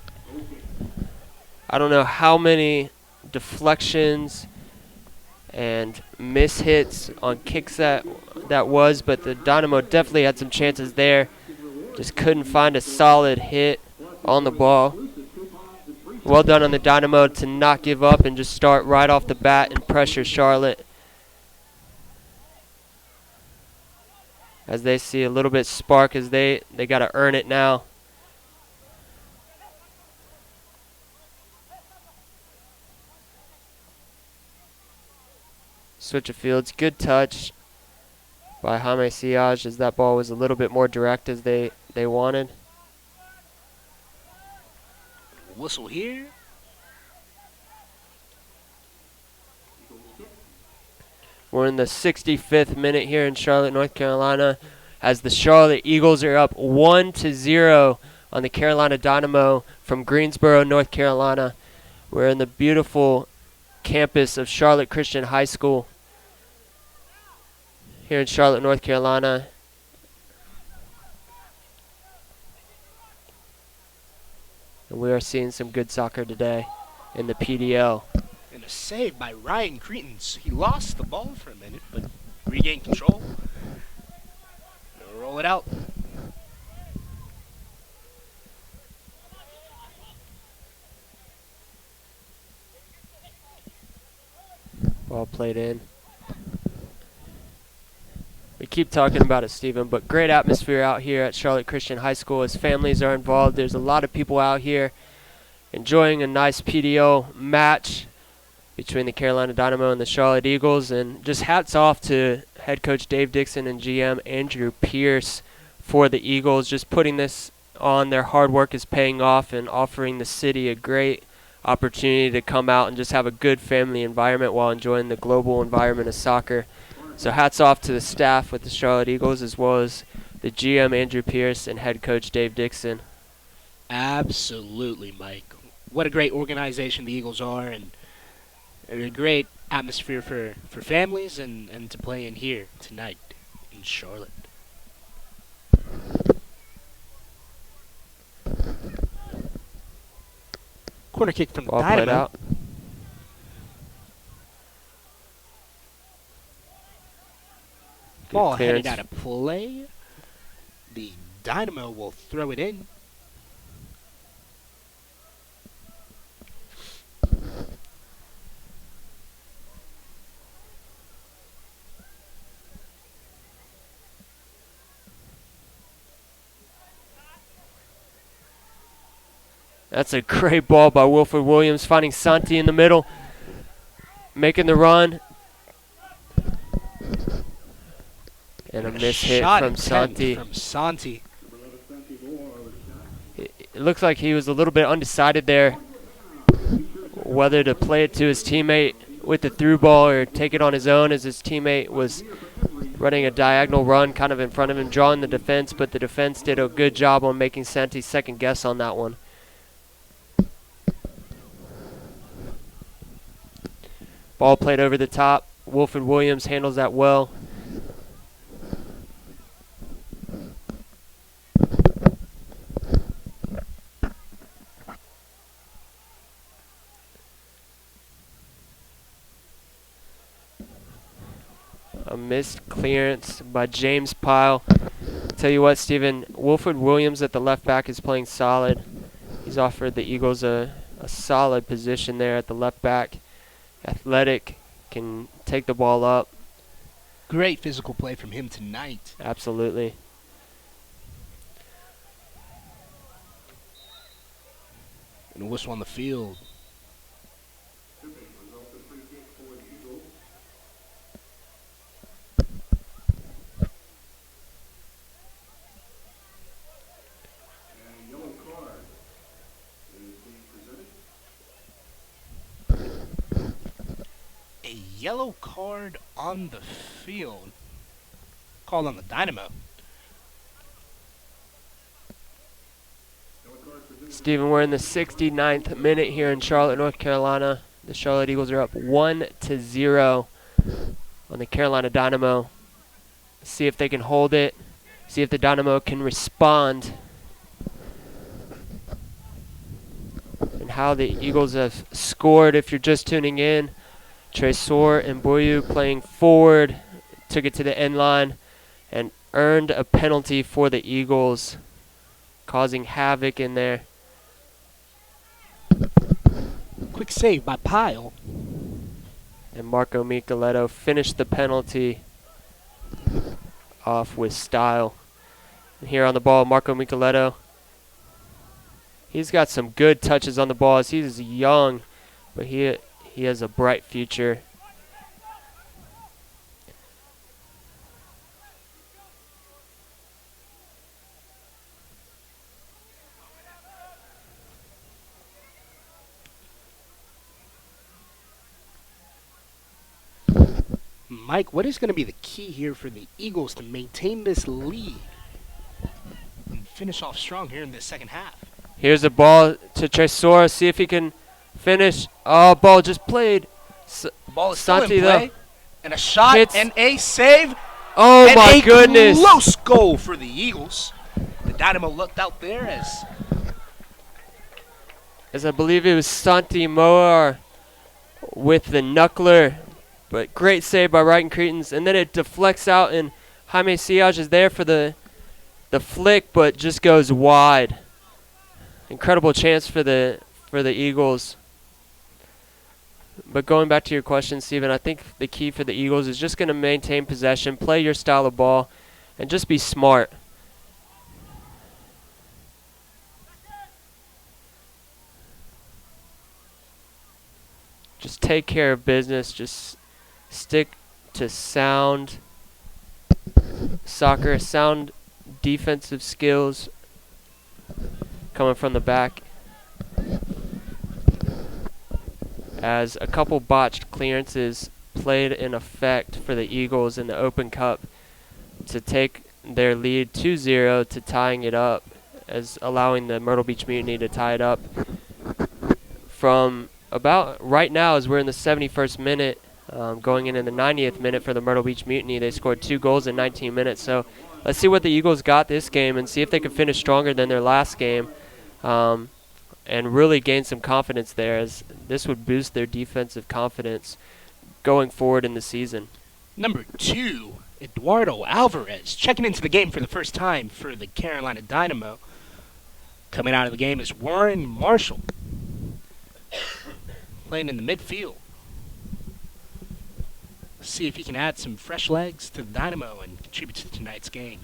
I don't know how many deflections and mishits on kicks that was, but the Dynamo definitely had some chances there. Just couldn't find a solid hit on the ball. Well done on the Dynamo to not give up and just start right off the bat and pressure Charlotte, as they see a little bit spark, as they got to earn it now. Switch of fields, good touch by Jaime Siage, as that ball was a little bit more direct as they wanted. Whistle here. We're in the 65th minute here in Charlotte, North Carolina, as the Charlotte Eagles are up 1-0 on the Carolina Dynamo from Greensboro, North Carolina. We're in the beautiful campus of Charlotte Christian High School here in Charlotte, North Carolina. And we are seeing some good soccer today in the PDL. And a save by Ryan Cretans. He lost the ball for a minute, but regained control. They'll roll it out. Ball played in. We keep talking about it, Stephen, but great atmosphere out here at Charlotte Christian High School as families are involved. There's a lot of people out here enjoying a nice PDO match between the Carolina Dynamo and the Charlotte Eagles. And just hats off to head coach Dave Dixon and GM Andrew Pierce for the Eagles, just putting this on. Their hard work is paying off and offering the city a great opportunity to come out and just have a good family environment while enjoying the global environment of soccer. So hats off to the staff with the Charlotte Eagles, as well as the GM Andrew Pierce and head coach Dave Dixon. Absolutely, Mike. What a great organization the Eagles are, and a great atmosphere for families and to play in here tonight in Charlotte. Corner kick from Ball played Dynamo. out. Good Ball headed clearance. out of play. The Dynamo will throw it in. That's a great ball by Wilfred Williams, finding Santi in the middle, making the run. And a miss hit Shot from attempt Santi. from Santi. It looks like he was a little bit undecided there, whether to play it to his teammate with the through ball or take it on his own, as his teammate was running a diagonal run kind of in front of him, drawing the defense, but the defense did a good job on making Santi second guess on that one. Ball played over the top. Wilfred Williams handles that well. A missed clearance by James Pyle. Tell you what, Stephen, Wilfred Williams at the left back is playing solid. He's offered the Eagles a solid position there at the left back. Athletic, can take the ball up. Great physical play from him tonight. Absolutely. And a whistle on the field. A yellow card on the field. Called on the Dynamo. Stephen, we're in the 69th minute here in Charlotte, North Carolina. The Charlotte Eagles are up 1-0 on the Carolina Dynamo. See if they can hold it. See if the Dynamo can respond. And how the Eagles have scored if you're just tuning in. Tresor and Boyu playing forward, took it to the end line and earned a penalty for the Eagles, causing havoc in there. Quick save by Pyle. And Marco Micheletto finished the penalty off with style. And here on the ball, Marco Micheletto. He's got some good touches on the ball. He's young, but he has a bright future. Mike, what is going to be the key here for the Eagles to maintain this lead and finish off strong here in the second half? Here's a ball to Tresor. See if he can finish. Oh, ball just played. The ball is Santi, still in play. though. And a shot Hits. and a save. Oh, and my a goodness. close goal for the Eagles. The Dynamo looked out there As I believe it was Santi Moar with the knuckler. But great save by Wright and Cretans. And then it deflects out, and Jaime Siage is there for the flick, but just goes wide. Incredible chance for the Eagles. But going back to your question, Stephen, I think the key for the Eagles is just going to maintain possession, play your style of ball, and just be smart. Just take care of business. Just stick to sound soccer, sound defensive skills. coming from the back, as a couple botched clearances played in effect for the Eagles in the Open Cup to take their lead 2-0 to tying it up, as allowing the Myrtle Beach Mutiny to tie it up. From about right now, as we're in the 71st minute, going into the 90th minute for the Myrtle Beach Mutiny, they scored 2 goals in 19 minutes. So let's see what the Eagles got this game and see if they can finish stronger than their last game, and really gain some confidence there, as this would boost their defensive confidence going forward in the season. Number 2, Eduardo Alvarez, checking into the game for the first time for the Carolina Dynamo. Coming out of the game is Warren Marshall, playing in the midfield. See if he can add some fresh legs to the Dynamo and contribute to tonight's game.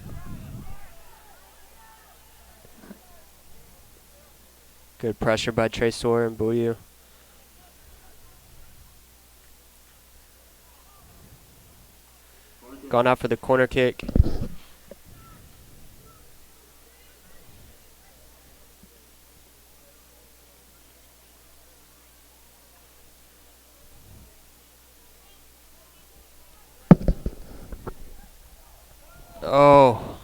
Good pressure by Tresor and Bouillou. Gone out for the corner kick. Oh,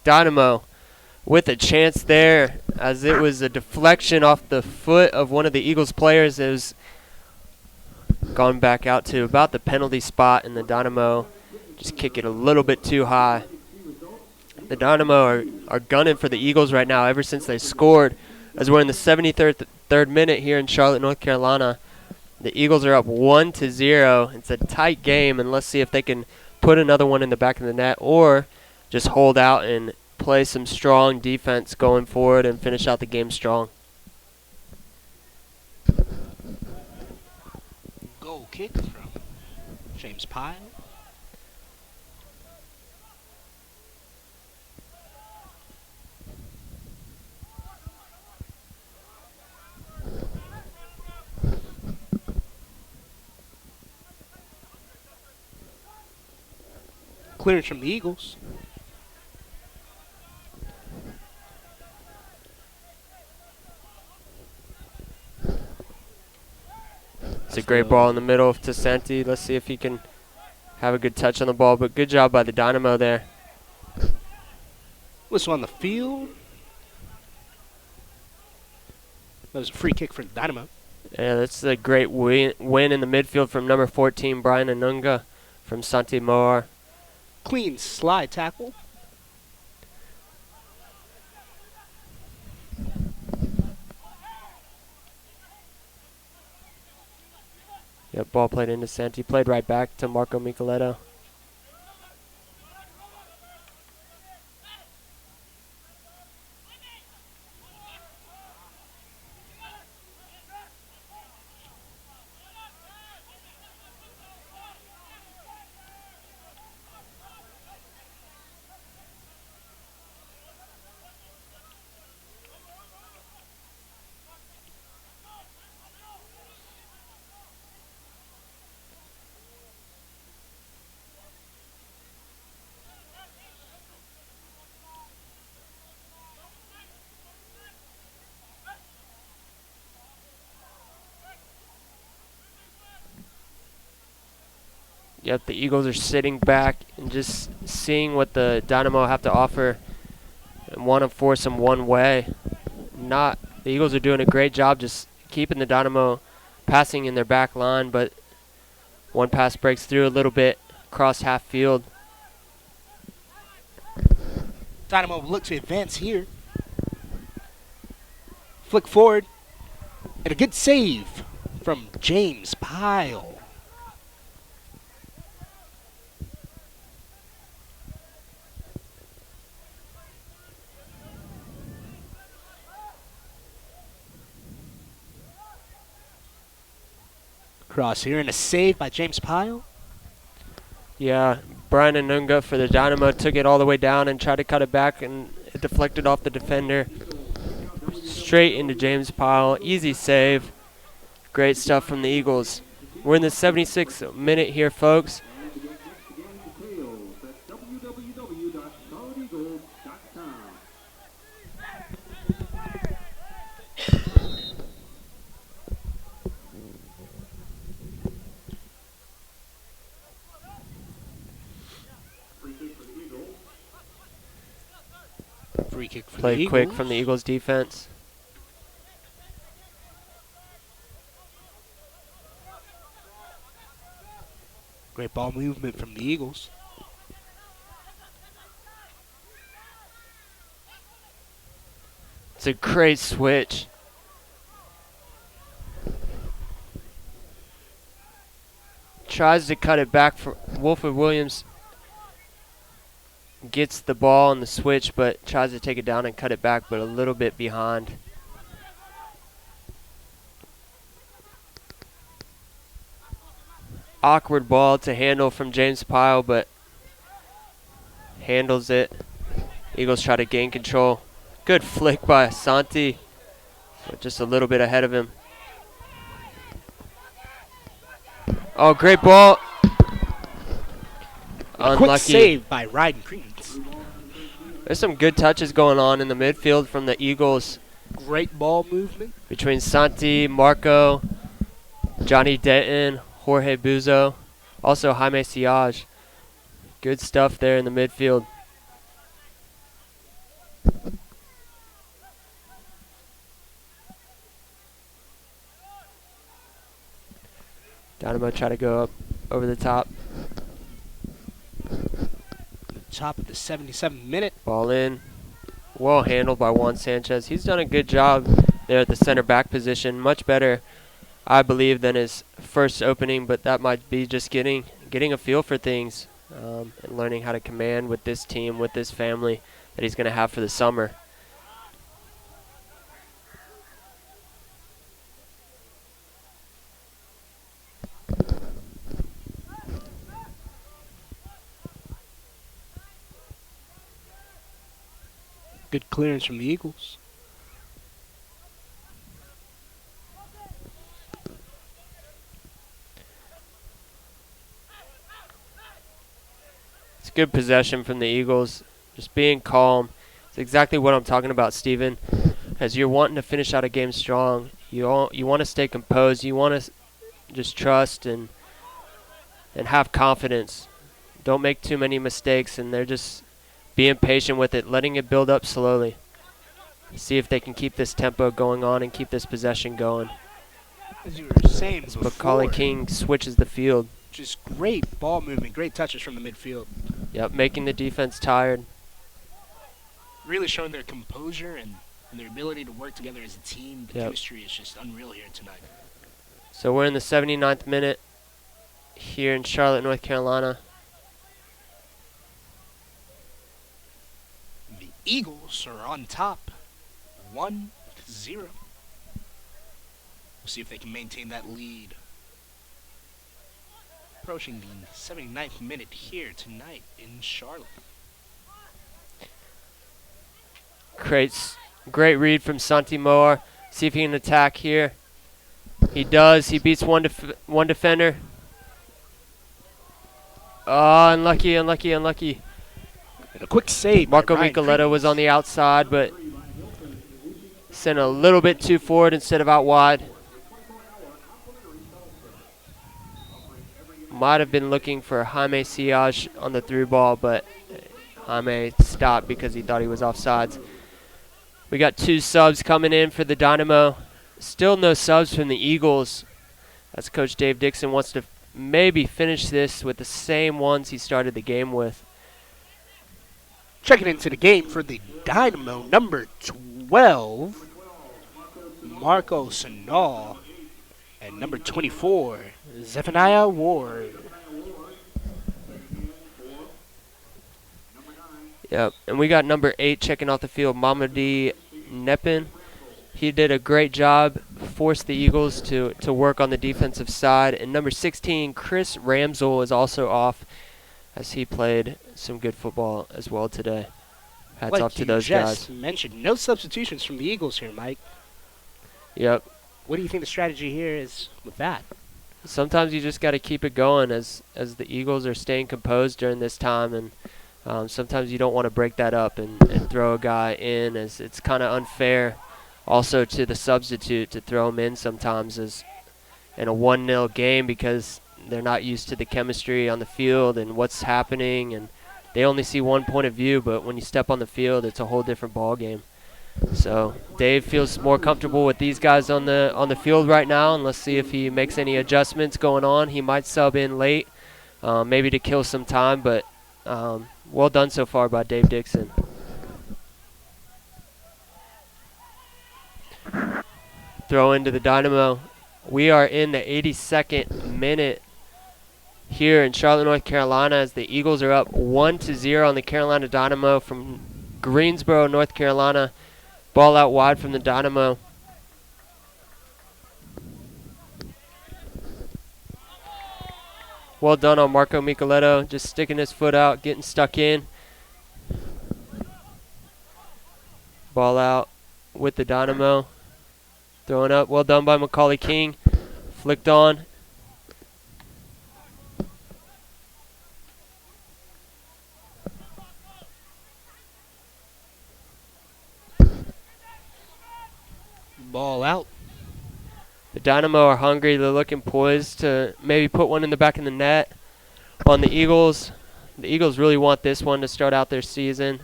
Dynamo with a chance there, as it was a deflection off the foot of one of the Eagles players. It was gone back out to about the penalty spot, and the Dynamo just kick it a little bit too high. The Dynamo are gunning for the Eagles right now ever since they scored, as we're in the 73rd minute here in Charlotte, North Carolina. The Eagles are up 1-0. It's a tight game, and let's see if they can put another one in the back of the net or just hold out and play some strong defense going forward and finish out the game strong. Goal kick from James Pyle. Clearance from the Eagles. It's a great ball in the middle to Santi. Let's see if he can have a good touch on the ball, but good job by the Dynamo there. Whistle on the field. That was a free kick for the Dynamo. Yeah, that's a great win in the midfield from number 14, Brian Anunga from Santi Moar. Clean slide tackle. Yep, ball played into Santi. Played right back to Marco Micheletto. Yep, the Eagles are sitting back and just seeing what the Dynamo have to offer and want to force them one way. The Eagles are doing a great job just keeping the Dynamo passing in their back line, but one pass breaks through a little bit across half field. Dynamo will look to advance here. Flick forward. And a good save from James Pyle. Cross here and a save by James Pyle. Yeah, Brian Anunga for the Dynamo took it all the way down and tried to cut it back, and it deflected off the defender. Straight into James Pyle. Easy save. Great stuff from the Eagles. We're in the 76th minute here, folks. Free kick for the Played Eagles. quick from the Eagles defense. Great ball movement from the Eagles. It's a great switch. Tries to cut it back for Wolford Williams. Gets the ball on the switch, but tries to take it down and cut it back, but a little bit behind. Awkward ball to handle from James Pyle, but handles it. Eagles try to gain control. Good flick by Santi, but just a little bit ahead of him. Oh, great ball. A quick Unlucky. save by Ryden Cretans. There's some good touches going on in the midfield from the Eagles Great ball movement. between Santi, Marco, Johnny Denton, Jorge Buzo, also Jaime Siage. Good stuff there in the midfield. Dynamo try to go up over the top. Top of the 77th minute. Ball in. Well handled by Juan Sanchez. He's done a good job there at the center back position. Much better, I believe, than his first opening, but that might be just getting a feel for things and learning how to command with this team, with this family that he's going to have for the summer. Good clearance from the Eagles. It's good possession from the Eagles. Just being calm. It's exactly what I'm talking about, Steven. As you're wanting to finish out a game strong, you want to stay composed. You want to just trust and have confidence. Don't make too many mistakes, and they're just being patient with it, letting it build up slowly. See if they can keep this tempo going on and keep this possession going. As you were saying As before, Macaulay King switches the field. just great ball movement, great touches from the midfield. Yep, making the defense tired. Really showing their composure and their ability to work together as a team. The Yep. chemistry is just unreal here tonight. So we're in the 79th minute here in Charlotte, North Carolina. The Eagles are on top, 1-0. We'll see if they can maintain that lead. Approaching the 79th minute here tonight in Charlotte. Great read from Santi Moar. See if he can attack here. He does. He beats one defender. Oh, unlucky. And a quick save. Marco by Ryan Micheletto was Cretans. on the outside, but sent a little bit too forward instead of out wide. Might have been looking for Jaime Siage on the through ball, but Jaime stopped because he thought he was offsides. We got 2 subs coming in for the Dynamo. Still no subs from the Eagles, as Coach Dave Dixon wants to maybe finish this with the same ones he started the game with. Checking into the game for the Dynamo, number 12, Marco Sanal, and number 24, Zephaniah Ward. Yep, and we got number 8 checking off the field, Mamadi Nepin. He did a great job, forced the Eagles to work on the defensive side. And number 16, Chris Ramsel, is also off, as he played some good football as well today. Hats Like off to you those just guys. mentioned, no substitutions from the Eagles here, Mike. Yep. What do you think the strategy here is with that? Sometimes you just got to keep it going as the Eagles are staying composed during this time, and sometimes you don't want to break that up and throw a guy in, as it's kind of unfair also to the substitute to throw him in sometimes as in a 1-0 game, because they're not used to the chemistry on the field and what's happening, and they only see one point of view, but when you step on the field, it's a whole different ball game. So Dave feels more comfortable with these guys on the field right now, and let's see if he makes any adjustments going on. He might sub in late, maybe to kill some time, but well done so far by Dave Dixon. Throw into the Dynamo. We are in the 82nd minute here in Charlotte, North Carolina, as the Eagles are up 1-0 on the Carolina Dynamo from Greensboro, North Carolina. Ball out wide from the Dynamo. Well done on Marco Micheletto, just sticking his foot out, getting stuck in. Ball out with the Dynamo. Throwing up, well done by Macaulay King. Flicked on. Ball out. The Dynamo are hungry. They're looking poised to maybe put one in the back of the net on the Eagles. The Eagles really want this one to start out their season,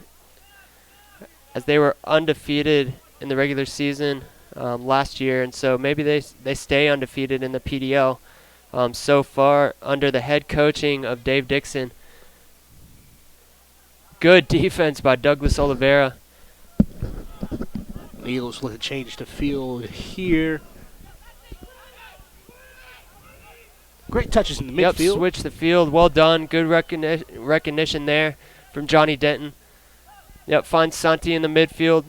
as they were undefeated in the regular season last year, and so maybe they stay undefeated in the PDL so far under the head coaching of Dave Dixon. Good defense by Douglas Oliveira. The Eagles look to change the field here. Great touches in the Yep, midfield. switch the field. Well done. Good recognition there from Johnny Denton. Yep, finds Santi in the midfield.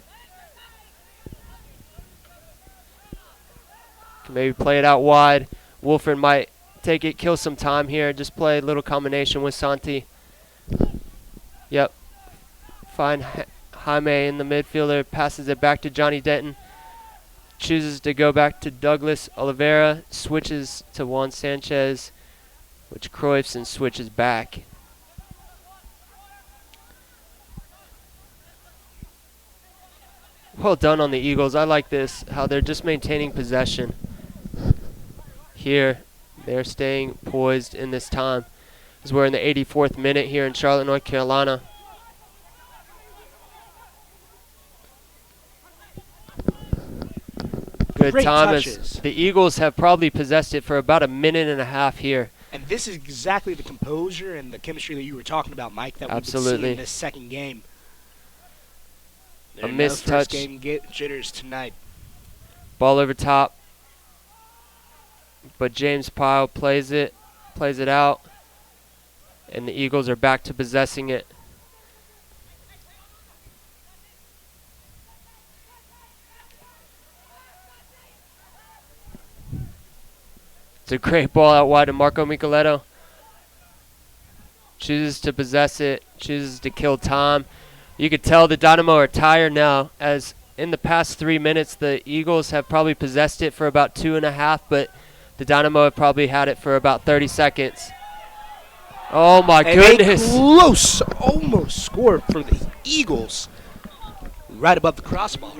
Can maybe play it out wide. Wolford might take it, kill some time here. Just play a little combination with Santi. Yep. Find Jaime in the midfielder. Passes it back to Johnny Denton. Chooses to go back to Douglas Oliveira. Switches to Juan Sanchez, which Cruyffs and switches back. Well done on the Eagles. I like this, how they're just maintaining possession. Here, they're staying poised in this time, as we're in the 84th minute here in Charlotte, North Carolina. Good Great time, touches. as the Eagles have probably possessed it for about a minute and a half here. And this is exactly the composure and the chemistry that you were talking about, Mike, that we've been Absolutely. seeing in this second game. A missed touch. Game jitters tonight. Ball over top, but James Pyle plays it out, and the Eagles are back to possessing it. It's a great ball out wide to Marco Micheletto. Chooses to possess it, chooses to kill time. You could tell the Dynamo are tired now, as in the past 3 minutes, the Eagles have probably possessed it for about 2.5, but the Dynamo have probably had it for about 30 seconds. Oh my goodness. A close, almost score for the Eagles. Right above the crossbar.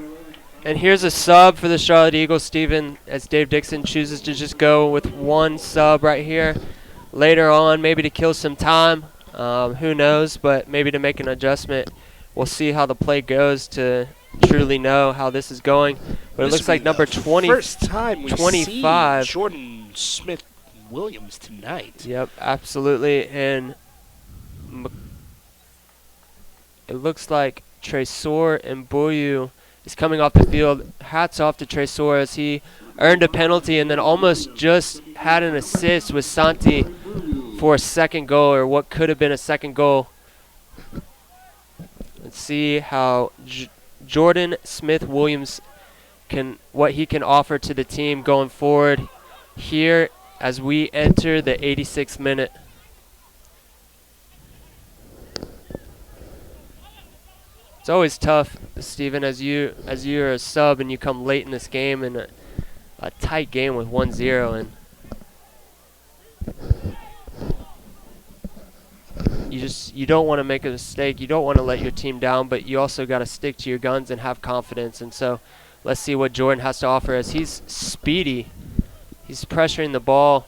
And here's a sub for the Charlotte Eagles, Steven, as Dave Dixon chooses to just go with one sub right here. Later on, maybe to kill some time. Who knows, but maybe to make an adjustment. We'll see how the play goes to truly know how this is going. But it looks like number 20, first time we 25. see Jordan Smith-Williams tonight. Yep, absolutely. And it looks like Tresor and Boyu is coming off the field. Hats off to Tresor, as he earned a penalty and then almost just had an assist with Santi for a second goal, or what could have been a second goal. Let's see how Jordan Smith-Williams what he can offer to the team going forward here as we enter the 86th minute. It's always tough, Steven, as you're a sub and you come late in this game in a tight game with 1-0, and you don't want to make a mistake. You don't want to let your team down, but you also got to stick to your guns and have confidence. And so let's see what Jordan has to offer, as he's speedy. He's pressuring the ball.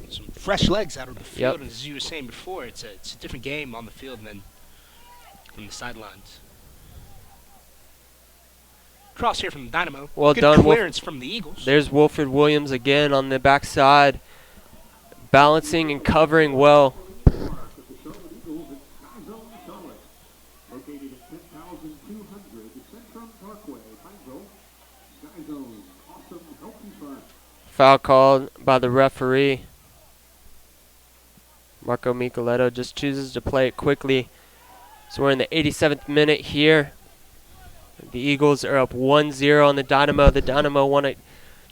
Some fresh legs out of the field. Yep. As you were saying before, it's a different game on the field than from the sidelines. Cross here from the Dynamo. Well Good done, clearance from the Eagles. There's Wilfred Williams again on the backside, balancing and covering well. With the Charlotte Eagles at Sky Zone Charlotte, located at 10,200 Centrum Parkway, Pineville. Sky Zone, awesome, healthy fun. Foul called by the referee. Marco Micheletto just chooses to play it quickly. So we're in the 87th minute here. The Eagles are up 1-0 on the Dynamo. The Dynamo want to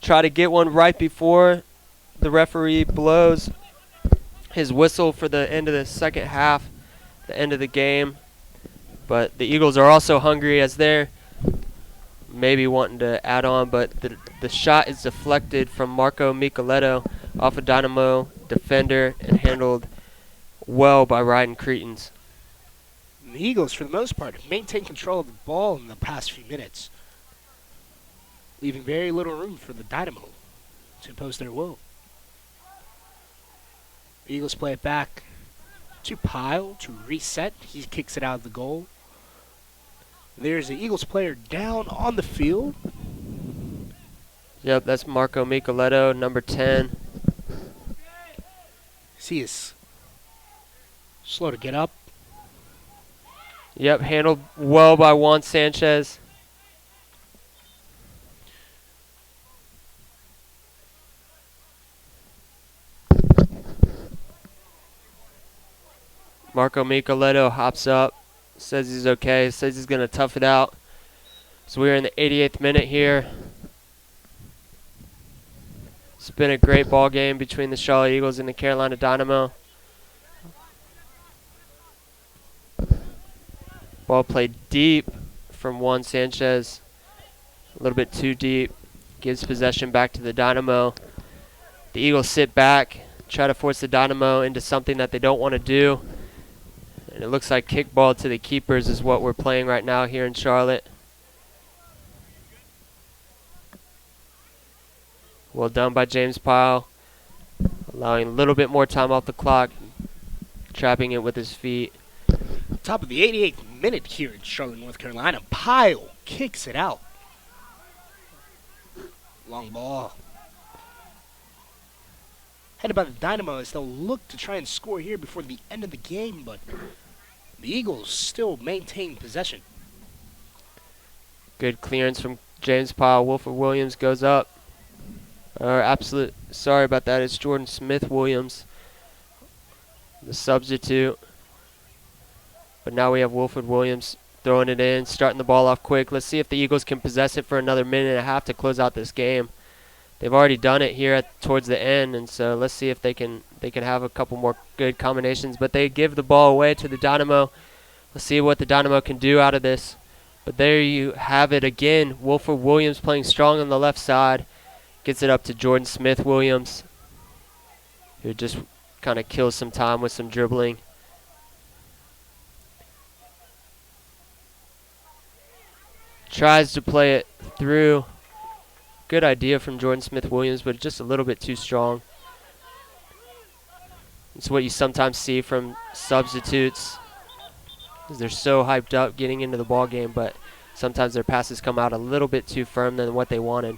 try to get one right before the referee blows his whistle for the end of the second half, the end of the game. But the Eagles are also hungry as they're maybe wanting to add on, but the shot is deflected from Marco Micheletto off a Dynamo defender and handled well by Ryan Cretans. The Eagles, for the most part, have maintained control of the ball in the past few minutes, leaving very little room for the Dynamo to impose their will. The Eagles play it back to Pyle to reset. He kicks it out of the goal. There's the Eagles player down on the field. Yep, that's Marco Micheletto, number 10. He is slow to get up. Yep, handled well by Juan Sanchez. Marco Micheletto hops up, says he's okay, says he's going to tough it out. So we're in the 88th minute here. It's been a great ball game between the Charlotte Eagles and the Carolina Dynamo. Ball played deep from Juan Sanchez. A little bit too deep. Gives possession back to the Dynamo. The Eagles sit back, try to force the Dynamo into something that they don't want to do. And it looks like kickball to the keepers is what we're playing right now here in Charlotte. Well done by James Pyle. Allowing a little bit more time off the clock. Trapping it with his feet. Top of the 88th minute here in Charlotte, North Carolina. Pyle kicks it out. Long ball. Headed by the Dynamo as they'll look to try and score here before the end of the game, but the Eagles still maintain possession. Good clearance from James Pyle. Wilfred Williams goes up. Sorry about that. It's Jordan Smith Williams, the substitute. But now we have Wilfred Williams throwing it in, starting the ball off quick. Let's see if the Eagles can possess it for another minute and a half to close out this game. They've already done it here towards the end, and so let's see if they can have a couple more good combinations. But they give the ball away to the Dynamo. Let's see what the Dynamo can do out of this. But there you have it again. Wilfred Williams playing strong on the left side. Gets it up to Jordan Smith Williams, who just kind of kills some time with some dribbling. Tries to play it through. Good idea from Jordan Smith Williams, but just a little bit too strong. It's what you sometimes see from substitutes, because they're so hyped up getting into the ball game, but sometimes their passes come out a little bit too firm than what they wanted.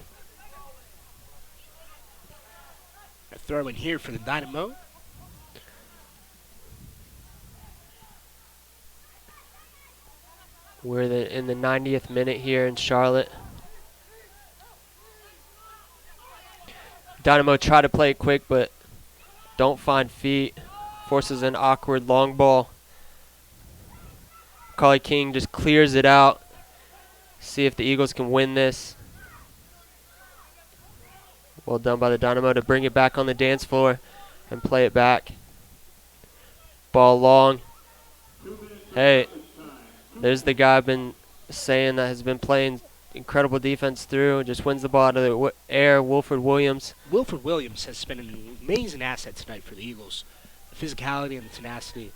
A throw in here for the Dynamo. We're in the 90th minute here in Charlotte. Dynamo try to play it quick, but don't find feet. Forces an awkward long ball. Macaulay King just clears it out. See if the Eagles can win this. Well done by the Dynamo to bring it back on the dance floor and play it back. Ball long. Hey, there's the guy I've been saying that has been playing incredible defense through. Just wins the ball out of the air. Wilfred Williams. Wilfred Williams has been an amazing asset tonight for the Eagles. The physicality and the tenacity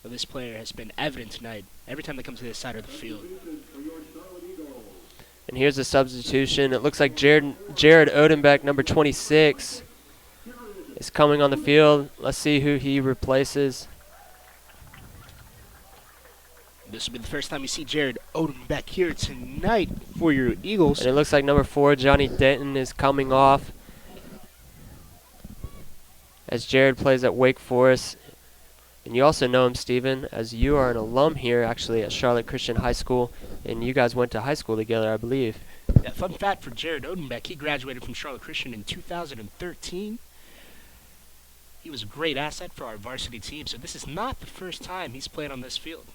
of this player has been evident tonight every time they come to this side of the field. And here's a substitution. It looks like Jared Odenbeck, number 26, is coming on the field. Let's see who he replaces. This will be the first time you see Jared Odom back here tonight for your Eagles. And it looks like number 4, Johnny Denton, is coming off as Jared plays at Wake Forest. And you also know him, Steven, as you are an alum here actually at Charlotte Christian High School, and you guys went to high school together, I believe. Yeah, fun fact for Jared Odenbeck, he graduated from Charlotte Christian in 2013. He was a great asset for our varsity team, so this is not the first time he's played on this field.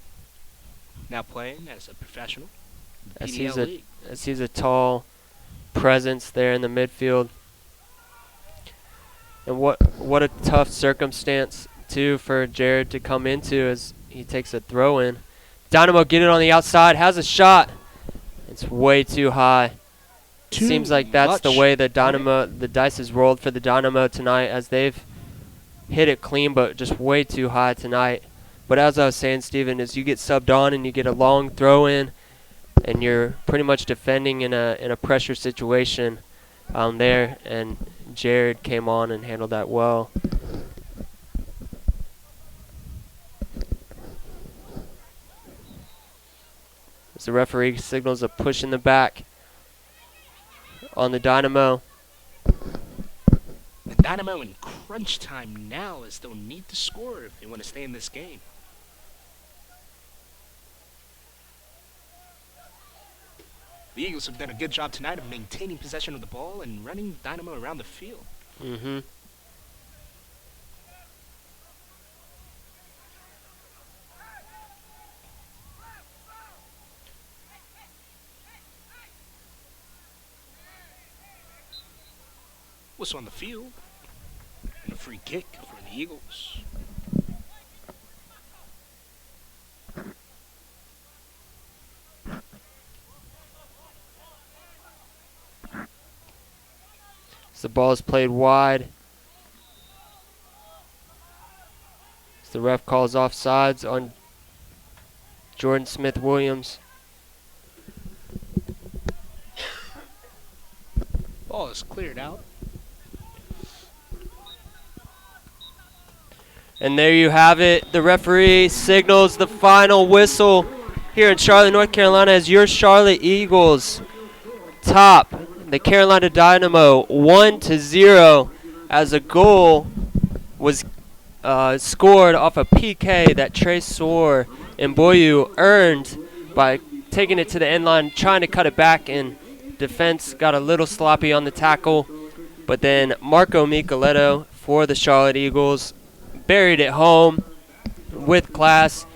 Now playing as a professional in the PDL League. As he's a tall presence there in the midfield. And what a tough circumstance, too, for Jared to come into as he takes a throw in. Dynamo get it on the outside, has a shot. It's way too high. Seems like that's the way the dice is rolled for the Dynamo tonight, as they've hit it clean, but just way too high tonight. But as I was saying, Steven, is you get subbed on and you get a long throw in, and you're pretty much defending in a pressure situation there, and Jared came on and handled that well. As the referee signals a push in the back on the Dynamo. The Dynamo in crunch time now, as they'll need to score if they want to stay in this game. The Eagles have done a good job tonight of maintaining possession of the ball and running Dynamo around the field. Mm-hmm. Whistle on the field, and a free kick for the Eagles. As the ball is played wide, as the ref calls offsides on Jordan Smith-Williams. Ball is cleared out. And there you have it. The referee signals the final whistle here in Charlotte, North Carolina, as your Charlotte Eagles top the Carolina Dynamo 1-0, as a goal was scored off a PK that Tresor Mboyu earned by taking it to the end line, trying to cut it back, and defense got a little sloppy on the tackle. But then Marco Micheletto for the Charlotte Eagles buried it home with class.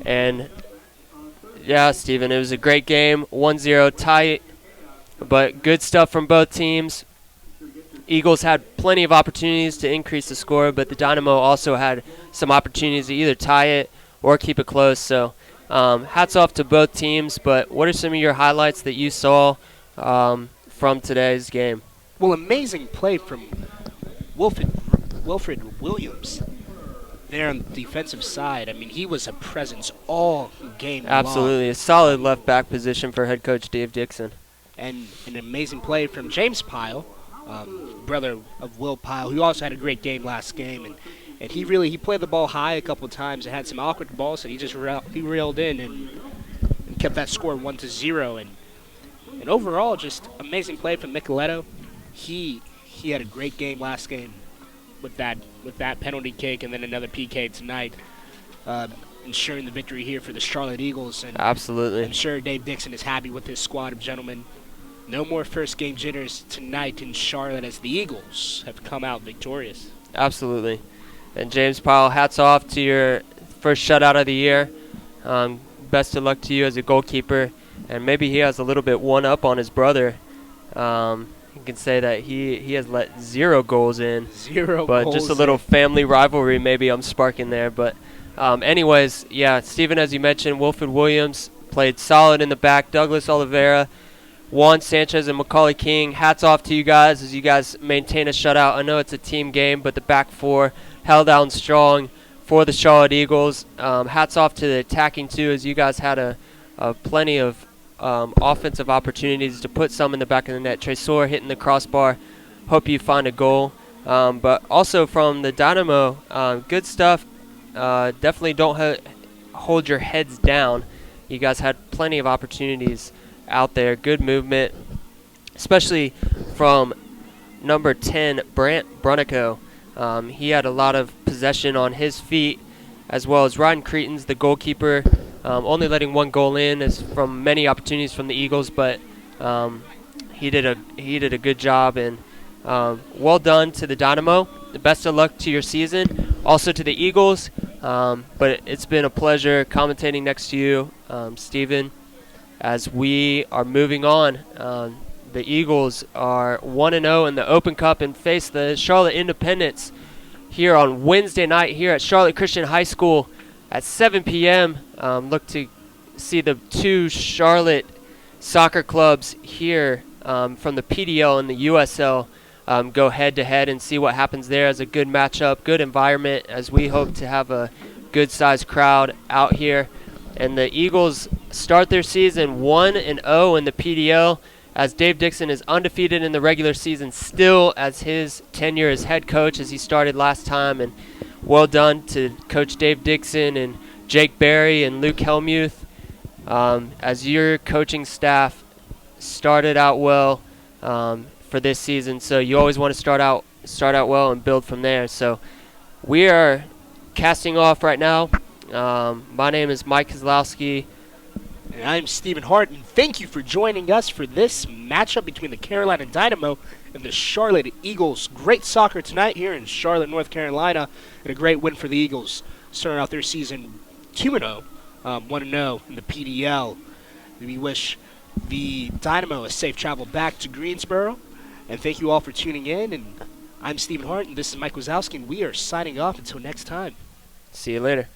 And yeah, Steven, it was a great game. 1-0 tight, but good stuff from both teams. Eagles had plenty of opportunities to increase the score, but the Dynamo also had some opportunities to either tie it or keep it close. So hats off to both teams. But what are some of your highlights that you saw from today's game? Well, amazing play from Wilfred Williams there on the defensive side. I mean, he was a presence all game long. Absolutely. A solid left back position for head coach Dave Dixon. And an amazing play from James Pyle, brother of Will Pyle, who also had a great game last game. And he played the ball high a couple of times and had some awkward balls that he just reeled in and kept that score 1-0. And overall, just amazing play from Micheletto. He had a great game last game with that penalty kick and then another PK tonight, ensuring the victory here for the Charlotte Eagles. And absolutely, I'm sure Dave Dixon is happy with his squad of gentlemen. No more first game jitters tonight in Charlotte, as the Eagles have come out victorious. Absolutely. And James Pyle, hats off to your first shutout of the year. Best of luck to you as a goalkeeper. And maybe he has a little bit one up on his brother. You can say that he has let 0 goals in. But just a little family rivalry maybe I'm sparking there. But anyways, yeah, Steven, as you mentioned, Wilfred Williams played solid in the back. Douglas Oliveira, Juan Sanchez, and Macaulay King, hats off to you guys as you guys maintain a shutout. I know it's a team game, but the back four held down strong for the Charlotte Eagles. Hats off to the attacking, too, as you guys had a plenty of offensive opportunities to put some in the back of the net. Tresor hitting the crossbar. Hope you find a goal. But also from the Dynamo, good stuff. Definitely don't hold your heads down. You guys had plenty of opportunities out there. Good movement, especially from number 10, Brant Brunico. He had a lot of possession on his feet, as well as Ryan Cretons, the goalkeeper, only letting one goal in is from many opportunities from the Eagles, but he did a good job, and well done to the Dynamo. The best of luck to your season. Also to the Eagles, but it's been a pleasure commentating next to you, Stephen, as we are moving on. The Eagles are 1-0 in the Open Cup and face the Charlotte Independents here on Wednesday night here at Charlotte Christian High School at 7 p.m. Look to see the two Charlotte soccer clubs here from the PDL and the USL go head-to-head and see what happens there as a good matchup, good environment, as we hope to have a good-sized crowd out here. And the Eagles start their season 1-0 in the PDL, as Dave Dixon is undefeated in the regular season still as his tenure as head coach as he started last time. And well done to Coach Dave Dixon and Jake Berry and Luke Helmuth as your coaching staff started out well for this season. So you always want to start out well and build from there. So we are casting off right now. My name is Mike Kozlowski. And I'm Stephen Hart, and thank you for joining us for this matchup between the Carolina Dynamo and the Charlotte Eagles. Great soccer tonight here in Charlotte, North Carolina, and a great win for the Eagles, starting out their season 2-0, 1-0 in the PDL. We wish the Dynamo a safe travel back to Greensboro, and thank you all for tuning in. And I'm Stephen Hart, and this is Mike Wazowski, and we are signing off until next time. See you later.